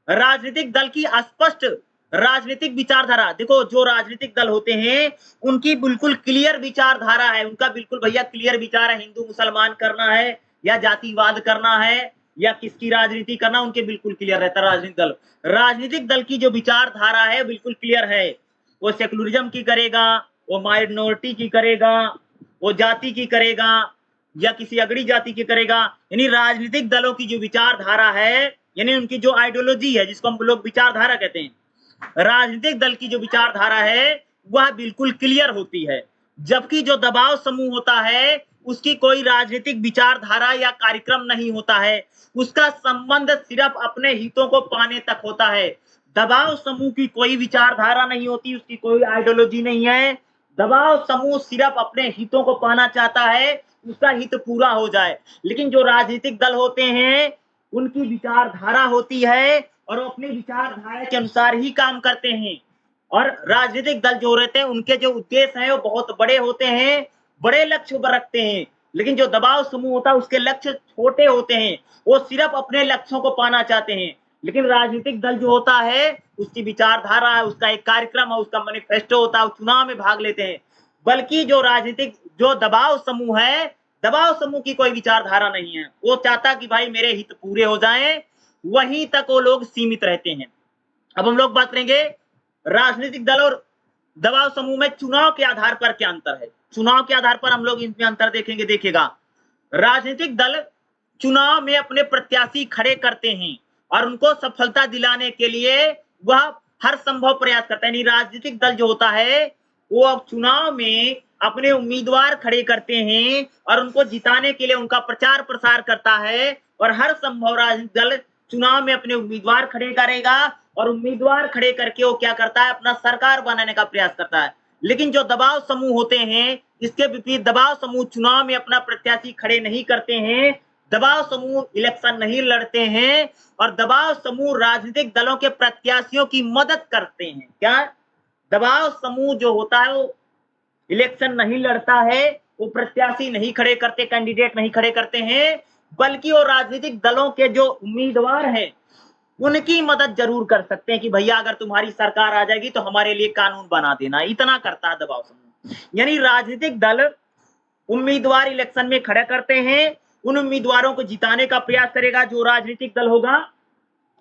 राजनीतिक दल की स्पष्ट राजनीतिक विचारधारा, देखो जो राजनीतिक दल होते हैं उनकी बिल्कुल क्लियर विचारधारा है, उनका बिल्कुल भैया क्लियर विचार है, हिंदू मुसलमान करना है या जातिवाद करना है या किसकी राजनीति करना, उनके बिल्कुल क्लियर रहता है। राजनीतिक दल की जो विचारधारा है बिल्कुल क्लियर है, वो सेकुलरिज्म की करेगा, वो माइनॉरिटी की करेगा, वो जाति की करेगा या किसी अगड़ी जाति की करेगा। यानी राजनीतिक दलों की जो विचारधारा है, यानी उनकी जो आइडियोलॉजी है जिसको हम लोग विचारधारा कहते हैं, राजनीतिक दल की जो विचारधारा है वह बिल्कुल क्लियर होती है। जबकि जो दबाव समूह होता है उसकी कोई राजनीतिक विचारधारा या कार्यक्रम नहीं होता है, उसका संबंध सिर्फ अपने हितों को पाने तक होता है। दबाव समूह की कोई विचारधारा नहीं होती, उसकी कोई आइडियोलॉजी नहीं है, दबाव समूह सिर्फ अपने हितों को पाना चाहता है, उसका हित पूरा हो जाए। लेकिन जो राजनीतिक दल होते हैं उनकी विचारधारा होती है और वो अपनी विचारधारा के अनुसार ही काम करते हैं। और राजनीतिक दल जो रहते हैं उनके जो उद्देश्य हैं वो बहुत बड़े होते हैं, बड़े लक्ष्य रखते हैं। लेकिन जो दबाव समूह होता है उसके लक्ष्य छोटे होते हैं, वो सिर्फ अपने लक्ष्यों को पाना चाहते हैं। लेकिन राजनीतिक दल जो होता है उसकी विचारधारा है, उसका एक कार्यक्रम है, उसका मैनिफेस्टो होता है, चुनाव में भाग लेते हैं। बल्कि जो दबाव समूह है, दबाव समूह की कोई विचारधारा नहीं है, वो चाहता कि भाई मेरे हित पूरे हो जाएं, वहीं तक वो लोग सीमित रहते हैं। अब हम लोग बात करेंगे राजनीतिक दल और दबाव समूह में चुनाव के आधार पर क्या अंतर है। चुनाव के आधार पर हम लोग इनमें अंतर देखेंगे। देखिएगा, राजनीतिक दल चुनाव में अपने प्रत्याशी खड़े करते हैं और उनको सफलता दिलाने के लिए वह हर संभव प्रयास करता है। राजनीतिक दल जो होता है वो अब चुनाव में अपने उम्मीदवार खड़े करते हैं और उनको जिताने के लिए उनका प्रचार प्रसार करता है और हर संभव राजनीतिक दल चुनाव में अपने उम्मीदवार खड़े करेगा और उम्मीदवार खड़े करके वो क्या करता है, अपना सरकार बनाने का प्रयास करता है। लेकिन जो दबाव समूह होते हैं इसके विपरीत, दबाव समूह चुनाव में अपना प्रत्याशी खड़े नहीं करते हैं, दबाव समूह इलेक्शन नहीं लड़ते हैं और दबाव समूह राजनीतिक दलों के प्रत्याशियों की मदद करते हैं। क्या दबाव समूह जो होता है वो इलेक्शन नहीं लड़ता है, वो प्रत्याशी नहीं खड़े करते, कैंडिडेट नहीं खड़े करते हैं, बल्कि वो राजनीतिक दलों के जो उम्मीदवार हैं उनकी मदद जरूर कर सकते हैं कि भैया अगर तुम्हारी सरकार आ जाएगी तो हमारे लिए कानून बना देना, इतना करता है दबाव समूह। यानी राजनीतिक दल उम्मीदवार इलेक्शन में खड़े करते हैं, उन उम्मीदवारों को जिताने का प्रयास करेगा जो राजनीतिक दल होगा।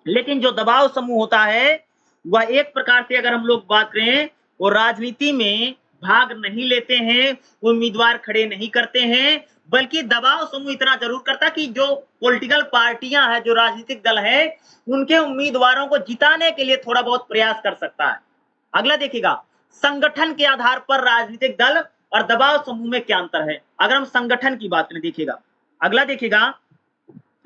लेकिन जो दबाव समूह होता है वह एक प्रकार से अगर हम लोग बात करें वो राजनीति में भाग नहीं लेते हैं, उम्मीदवार खड़े नहीं करते हैं, बल्कि दबाव समूह इतना जरूर करता कि जो पॉलिटिकल पार्टियां हैं, जो राजनीतिक दल है, उनके उम्मीदवारों को जिताने के लिए थोड़ा बहुत प्रयास कर सकता है। अगला देखिएगा, संगठन के आधार पर राजनीतिक दल और दबाव समूह में क्या अंतर है। अगर हम संगठन की बात करें, देखिएगा अगला देखिएगा,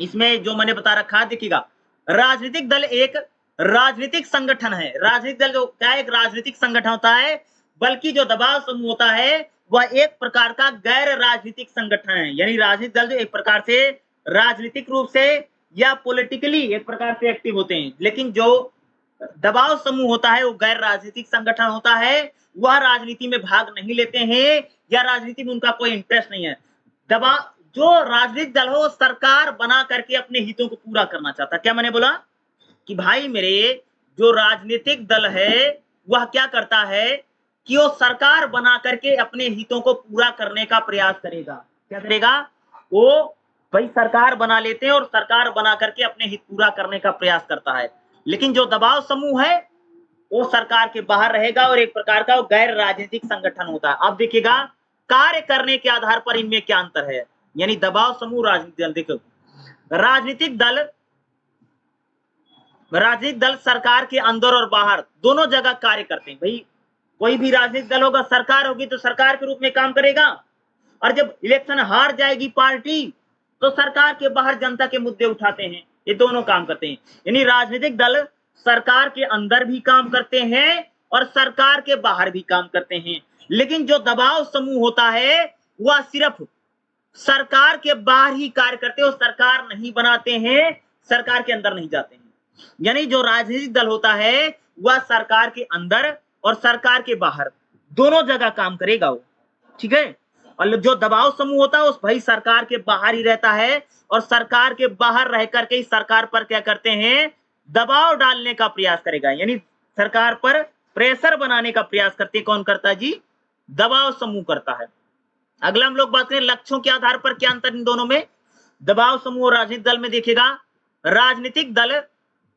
इसमें जो मैंने बता रखा है, देखिएगा राजनीतिक दल एक राजनीतिक संगठन है। राजनीतिक दल जो क्या है, एक राजनीतिक संगठन होता है, बल्कि जो दबाव समूह होता है वह एक प्रकार का गैर राजनीतिक संगठन है। यानी राजनीतिक दल जो एक प्रकार से राजनीतिक रूप से या पॉलिटिकली एक प्रकार से एक्टिव होते हैं, लेकिन जो दबाव समूह होता है वो गैर राजनीतिक संगठन होता है। वह राजनीति में भाग नहीं लेते हैं या राजनीति में उनका कोई इंटरेस्ट नहीं है। दबाव जो राजनीतिक दल हो सरकार बना करके अपने हितों को पूरा करना चाहता है। क्या मैंने बोला कि भाई मेरे जो राजनीतिक दल है वह क्या करता है कि वो सरकार बना करके अपने हितों को पूरा करने का प्रयास करेगा। क्या करेगा वो, भाई सरकार बना लेते हैं और सरकार बना करके अपने हित पूरा करने का प्रयास करता है। लेकिन जो दबाव समूह है वो सरकार के बाहर रहेगा और एक प्रकार का वो गैर राजनीतिक संगठन होता है। अब देखिएगा कार्य करने के आधार पर इनमें क्या अंतर है। यानी दबाव समूह, राजनीतिक दल, देखो राजनीतिक दल सरकार के अंदर और बाहर दोनों जगह कार्य करते हैं। भाई कोई भी राजनीतिक दल होगा, सरकार होगी तो सरकार के रूप में काम करेगा, और जब इलेक्शन हार जाएगी पार्टी तो सरकार के बाहर जनता के मुद्दे उठाते हैं। ये दोनों काम करते हैं। यानी राजनीतिक दल सरकार के अंदर भी काम करते हैं और सरकार के बाहर भी काम करते हैं। लेकिन जो दबाव समूह होता है वह सिर्फ सरकार के बाहर ही कार्य करते हैं, सरकार नहीं बनाते हैं, सरकार के अंदर नहीं जाते हैं। यानी जो राजनीतिक दल होता है वह सरकार के अंदर और सरकार के बाहर दोनों जगह काम करेगा वो, ठीक है। और जो दबाव समूह होता है उस भाई सरकार के बाहर ही रहता है और सरकार के बाहर रह करके ही सरकार पर क्या करते हैं, दबाव डालने का प्रयास करेगा। यानी सरकार पर प्रेशर बनाने का प्रयास करते, कौन करता है जी, दबाव समूह करता है। अगला हम लोग बात करें लक्ष्यों के आधार पर क्या अंतर इन दोनों में, दबाव समूह और राजनीतिक दल में। देखिएगा राजनीतिक दल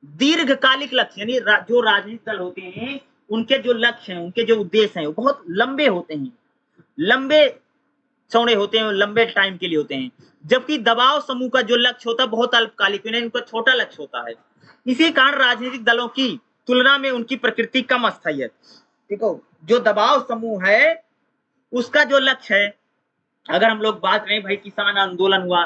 दीर्घकालिक लक्ष्य, यानी जो राजनीतिक दल होते हैं उनके जो लक्ष्य हैं, उनके जो उद्देश्य हैं वो बहुत लंबे होते हैं, लंबे चौड़े होते हैं, लंबे टाइम के लिए होते हैं। जबकि दबाव समूह का जो लक्ष्य होता है बहुत अल्पकालिक, इनका छोटा लक्ष्य होता है। इसी कारण राजनीतिक दलों की तुलना में उनकी प्रकृति कम अस्थायी है। देखो जो दबाव समूह है उसका जो लक्ष्य है, अगर हम लोग बात करें भाई किसान आंदोलन हुआ,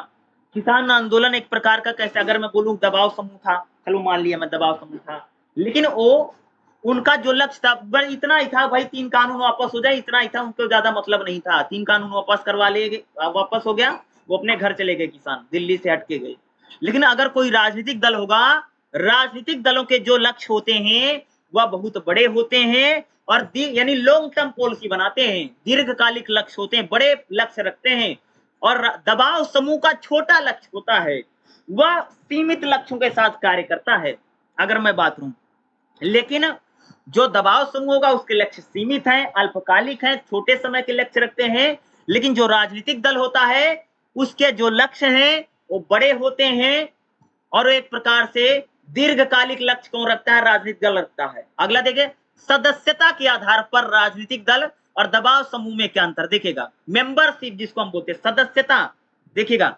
किसान आंदोलन एक प्रकार का, कैसे अगर मैं बोलूं दबाव समूह था, चलो मान लिया मैं दबाव समूह था, लेकिन वो उनका जो लक्ष्य था बस इतना ही था, भाई 3 कानून वापस हो जाए, इतना ही था, उनको ज्यादा मतलब नहीं था। 3 कानून वापस करवा ले, वापस हो गया, वो अपने घर चले गए, किसान दिल्ली से हट के गए। लेकिन अगर कोई राजनीतिक दल होगा, राजनीतिक दलों के जो लक्ष्य होते हैं वह बहुत बड़े होते हैं और यानी लॉन्ग टर्म पॉलिसी बनाते हैं, दीर्घकालिक लक्ष्य होते हैं, बड़े लक्ष्य रखते हैं। और दबाव समूह का छोटा लक्ष्य होता है, वह सीमित लक्ष्यों के साथ कार्य करता है, अगर मैं बात करूं। लेकिन जो दबाव समूह होगा उसके लक्ष्य सीमित हैं, अल्पकालिक हैं, छोटे समय के लक्ष्य रखते हैं। लेकिन जो राजनीतिक दल होता है उसके जो लक्ष्य हैं वो बड़े होते हैं और एक प्रकार से दीर्घकालिक लक्ष्य कौन रखता है, राजनीतिक दल रखता है। अगला देखिए सदस्यता के आधार पर राजनीतिक दल और दबाव समूह में क्या अंतर। देखिएगा मेंबरशिप जिसको हम बोलते हैं, सदस्यता। देखिएगा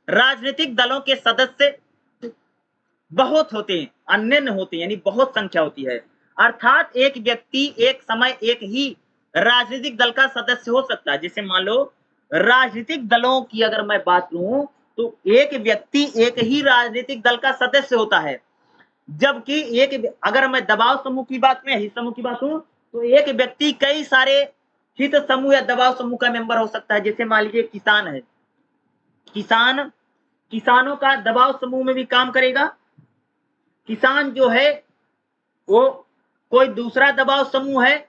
राजनीतिक दलों के सदस्य बहुत होते हैं, अन्य होते हैं, यानी बहुत संख्या होती है। अर्थात एक व्यक्ति एक समय एक ही राजनीतिक दल का सदस्य हो सकता है। जैसे मान लो राजनीतिक दलों की अगर मैं बात करूं तो एक व्यक्ति एक ही राजनीतिक दल का सदस्य होता है, जबकि एक अगर मैं दबाव समूह की बात में हित समूह की बात करूं तो एक व्यक्ति कई सारे हित समूह या दबाव समूह का मेंबर हो सकता है। जैसे मान लीजिए किसान है, किसानों का दबाव समूह में भी काम करेगा। किसान जो है वो कोई दूसरा दबाव समूह है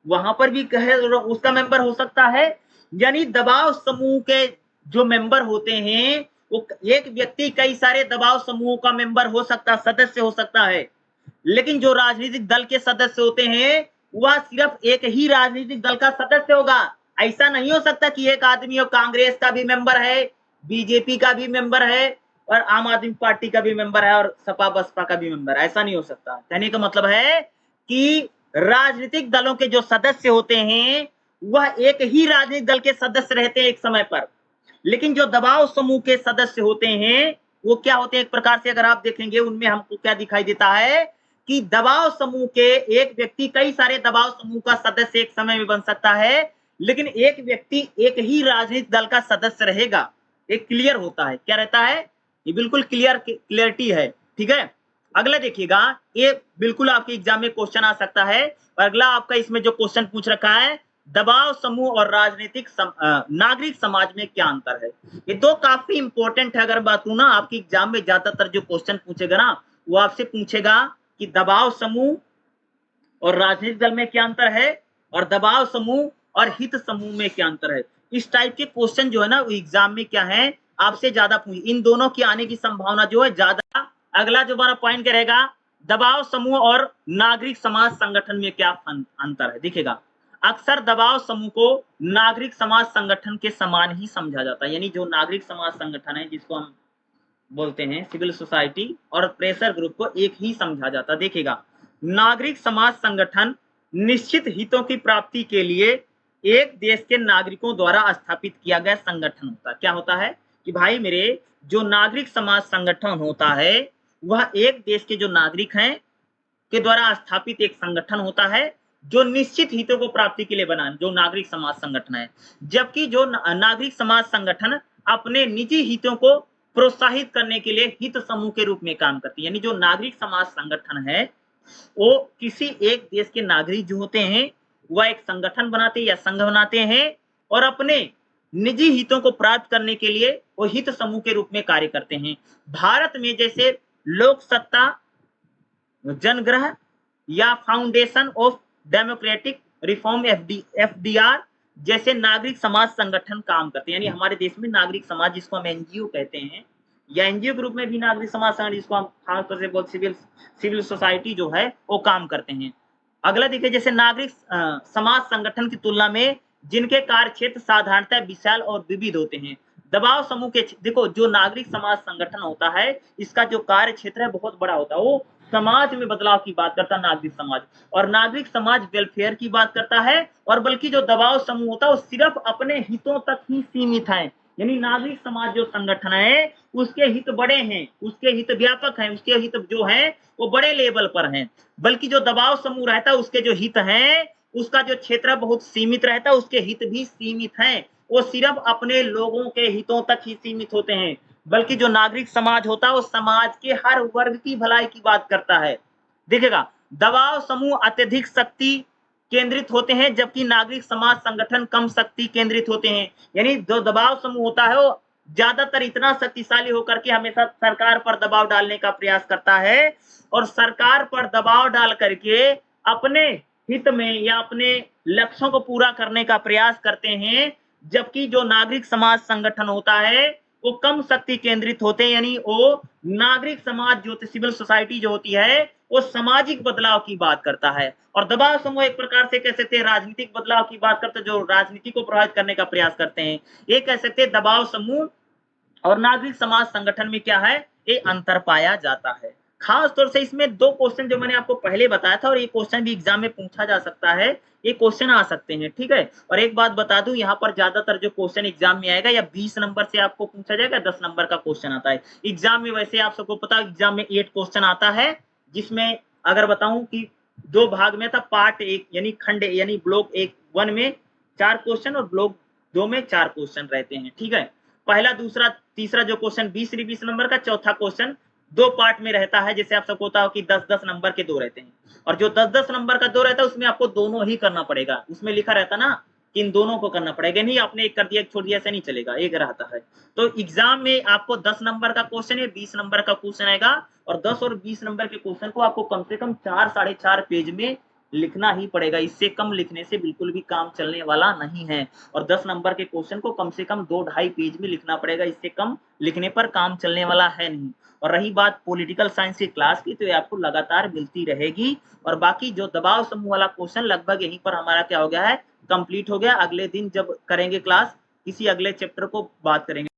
वहां पर भी उसका मेंबर हो सकता है। यानी दबाव समूह के जो मेंबर होते हैं वो एक व्यक्ति कई सारे दबाव समूहों का मेंबर हो सकता, सदस्य हो सकता है। लेकिन जो राजनीतिक दल के सदस्य होते हैं वह सिर्फ एक ही राजनीतिक दल का सदस्य होगा। ऐसा नहीं हो सकता कि एक आदमी और कांग्रेस का भी मेंबर है, बीजेपी का भी मेंबर है और आम आदमी पार्टी का भी मेंबर है और सपा बसपा का भी मेंबर, ऐसा नहीं हो सकता। कहने का मतलब है कि राजनीतिक दलों के जो सदस्य होते हैं वह एक ही राजनीतिक दल के सदस्य रहते हैं एक समय पर। लेकिन जो दबाव समूह के सदस्य होते हैं वो क्या होते हैं, एक प्रकार से अगर आप देखेंगे उनमें हमको क्या दिखाई देता है कि दबाव समूह के एक व्यक्ति कई सारे दबाव समूह का सदस्य एक समय में बन सकता है, लेकिन एक व्यक्ति एक ही राजनीतिक दल का सदस्य रहेगा। एक क्लियर होता है, क्या रहता है, ये बिल्कुल क्लियरिटी है। ठीक है, अगला देखिएगा, ये बिल्कुल आपके एग्जाम में क्वेश्चन आ सकता है। और अगला आपका इसमें जो क्वेश्चन पूछ रखा है, दबाव समूह और नागरिक समाज में क्या अंतर है। ये दो काफी इंपॉर्टेंट है। अगर बात करूं ना, आपके एग्जाम में ज्यादातर जो क्वेश्चन पूछेगा ना, वो आपसे पूछेगा कि दबाव समूह और राजनीतिक दल में क्या अंतर है, और दबाव समूह और हित समूह में क्या अंतर है। इस टाइप के क्वेश्चन जो है ना, वो एग्जाम में क्या है, आपसे ज्यादा इन दोनों की आने की संभावना जो है ज्यादा। अगला जो हमारा पॉइंट क्या रहेगा, दबाव समूह और नागरिक समाज संगठन में क्या अंतर है। देखिएगा, अक्सर दबाव समूह को नागरिक समाज संगठन के समान ही समझा जाता है, यानी जो नागरिक समाज संगठन है जिसको हम बोलते हैं सिविल सोसाइटी, और प्रेशर ग्रुप को एक ही समझा जाता है। देखिएगा, नागरिक समाज संगठन निश्चित हितों की प्राप्ति के लिए एक देश के नागरिकों द्वारा स्थापित किया गया संगठन होता है। क्या होता है कि भाई मेरे, जो नागरिक समाज संगठन होता है वह एक देश के जो नागरिक हैं के द्वारा स्थापित एक संगठन होता है जो निश्चित हितों को प्राप्ति के लिए बना, जो नागरिक समाज संगठन है। जबकि जो नागरिक समाज संगठन अपने निजी हितों को प्रोत्साहित करने के लिए हित समूह के रूप में काम करती है। यानी जो नागरिक समाज संगठन है वो किसी एक देश के नागरिक जो होते हैं वह एक संगठन बनाते हैं या संघ बनाते हैं, और अपने निजी हितों को प्राप्त करने के लिए वो हित समूह के रूप में कार्य करते हैं। भारत में जैसे लोक सत्ता, जनग्रह या foundation of democratic reform FDR जैसे नागरिक समाज संगठन काम करते हैं। यानी हमारे देश में नागरिक समाज, जिसको हम एनजीओ कहते हैं, या एनजीओ के रूप में भी नागरिक समाज संगठन, जिसको हम खासतौर से बहुत सिविल सोसाइटी जो है वो काम करते हैं। अगला देखिए, जैसे नागरिक समाज संगठन की तुलना में जिनके कार्य क्षेत्र साधारणतः विशाल और विविध होते हैं। दबाव समूह के देखो, जो नागरिक समाज संगठन होता है इसका जो कार्य क्षेत्र है बहुत बड़ा होता है। वो समाज में बदलाव की बात करता है नागरिक समाज, और नागरिक समाज वेलफेयर की बात करता है। और बल्कि जो दबाव समूह होता है वो सिर्फ अपने हितों तक ही सीमित है। यानी नागरिक समाज जो संगठन है उसके हित बड़े हैं, उसके हित व्यापक हैं, उसके हित जो है वो बड़े लेवल पर हैं। बल्कि जो दबाव समूह रहता है उसके जो हित हैं, उसका जो क्षेत्र बहुत सीमित रहता है, उसके हित भी सीमित हैं। वो सिर्फ अपने लोगों के हितों तक ही सीमित होते हैं। बल्कि जो नागरिक समाज होता है वो समाज के हर वर्ग की भलाई की बात करता है। देखिएगा, दबाव समूह अत्यधिक शक्ति केंद्रित होते हैं, जबकि नागरिक समाज संगठन कम शक्ति केंद्रित होते हैं। यानी जो दबाव समूह होता है वो ज्यादातर इतना शक्तिशाली होकर के हमेशा सरकार पर दबाव डालने का प्रयास करता है, और सरकार पर दबाव डाल करके अपने हित में या अपने लक्ष्यों को पूरा करने का प्रयास करते हैं। जबकि जो नागरिक समाज संगठन होता है वो कम शक्ति केंद्रित होते हैं। यानी वो नागरिक समाज जो सिविल सोसाइटी जो होती है वो सामाजिक बदलाव की बात करता है, और दबाव समूह एक प्रकार से कह सकते हैं राजनीतिक बदलाव की बात करते हैं, जो राजनीति को प्रभावित करने का प्रयास करते हैं। ये कह सकते हैं दबाव समूह और नागरिक समाज संगठन में क्या है, ये अंतर पाया जाता है। खास तौर से इसमें दो क्वेश्चन जो मैंने आपको पहले बताया था, और ये क्वेश्चन भी एग्जाम में पूछा जा सकता है, ये क्वेश्चन आ सकते हैं। ठीक है, और एक बात बता दूं, यहाँ पर ज्यादातर जो क्वेश्चन एग्जाम में आएगा या 20 नंबर से आपको पूछा जाएगा, 10 नंबर का क्वेश्चन आता है एग्जाम में। वैसे आप सबको पता है एग्जाम में 8 क्वेश्चन आता है, जिसमें अगर बताऊं कि 2 भाग में था। पार्ट 1 यानी खंड यानी ब्लॉक 1 में 4 क्वेश्चन और ब्लॉक 2 में 4 क्वेश्चन रहते हैं। ठीक है, पहला, दूसरा, तीसरा जो क्वेश्चन 20 नंबर का, चौथा क्वेश्चन 2 पार्ट में रहता है। जैसे आप सबको पता हो कि 10-10 नंबर के 2 रहते हैं, और जो 10-10 नंबर का 2 रहता है उसमें आपको दोनों ही करना पड़ेगा। उसमें लिखा रहता ना कि इन दोनों को करना पड़ेगा, नहीं आपने एक कर दिया एक छोड़ दिया, ऐसे नहीं चलेगा, एक रहता है। तो एग्जाम में आपको 10 नंबर का क्वेश्चन है, 20 नंबर का क्वेश्चन आएगा, और 10 और 20 नंबर के क्वेश्चन को आपको कम से कम 4 साढ़े 4 पेज में लिखना ही पड़ेगा। इससे कम लिखने से बिल्कुल भी काम चलने वाला नहीं है। और 10 नंबर के क्वेश्चन को कम से कम 2-2.5 पेज में लिखना पड़ेगा, इससे कम लिखने पर काम चलने वाला है नहीं। और रही बात पॉलिटिकल साइंस की क्लास की, तो ये आपको लगातार मिलती रहेगी। और बाकी जो दबाव समूह वाला क्वेश्चन लगभग यहीं पर हमारा क्या हो गया है, कंप्लीट हो गया। अगले दिन जब करेंगे क्लास, किसी अगले चैप्टर को बात करेंगे।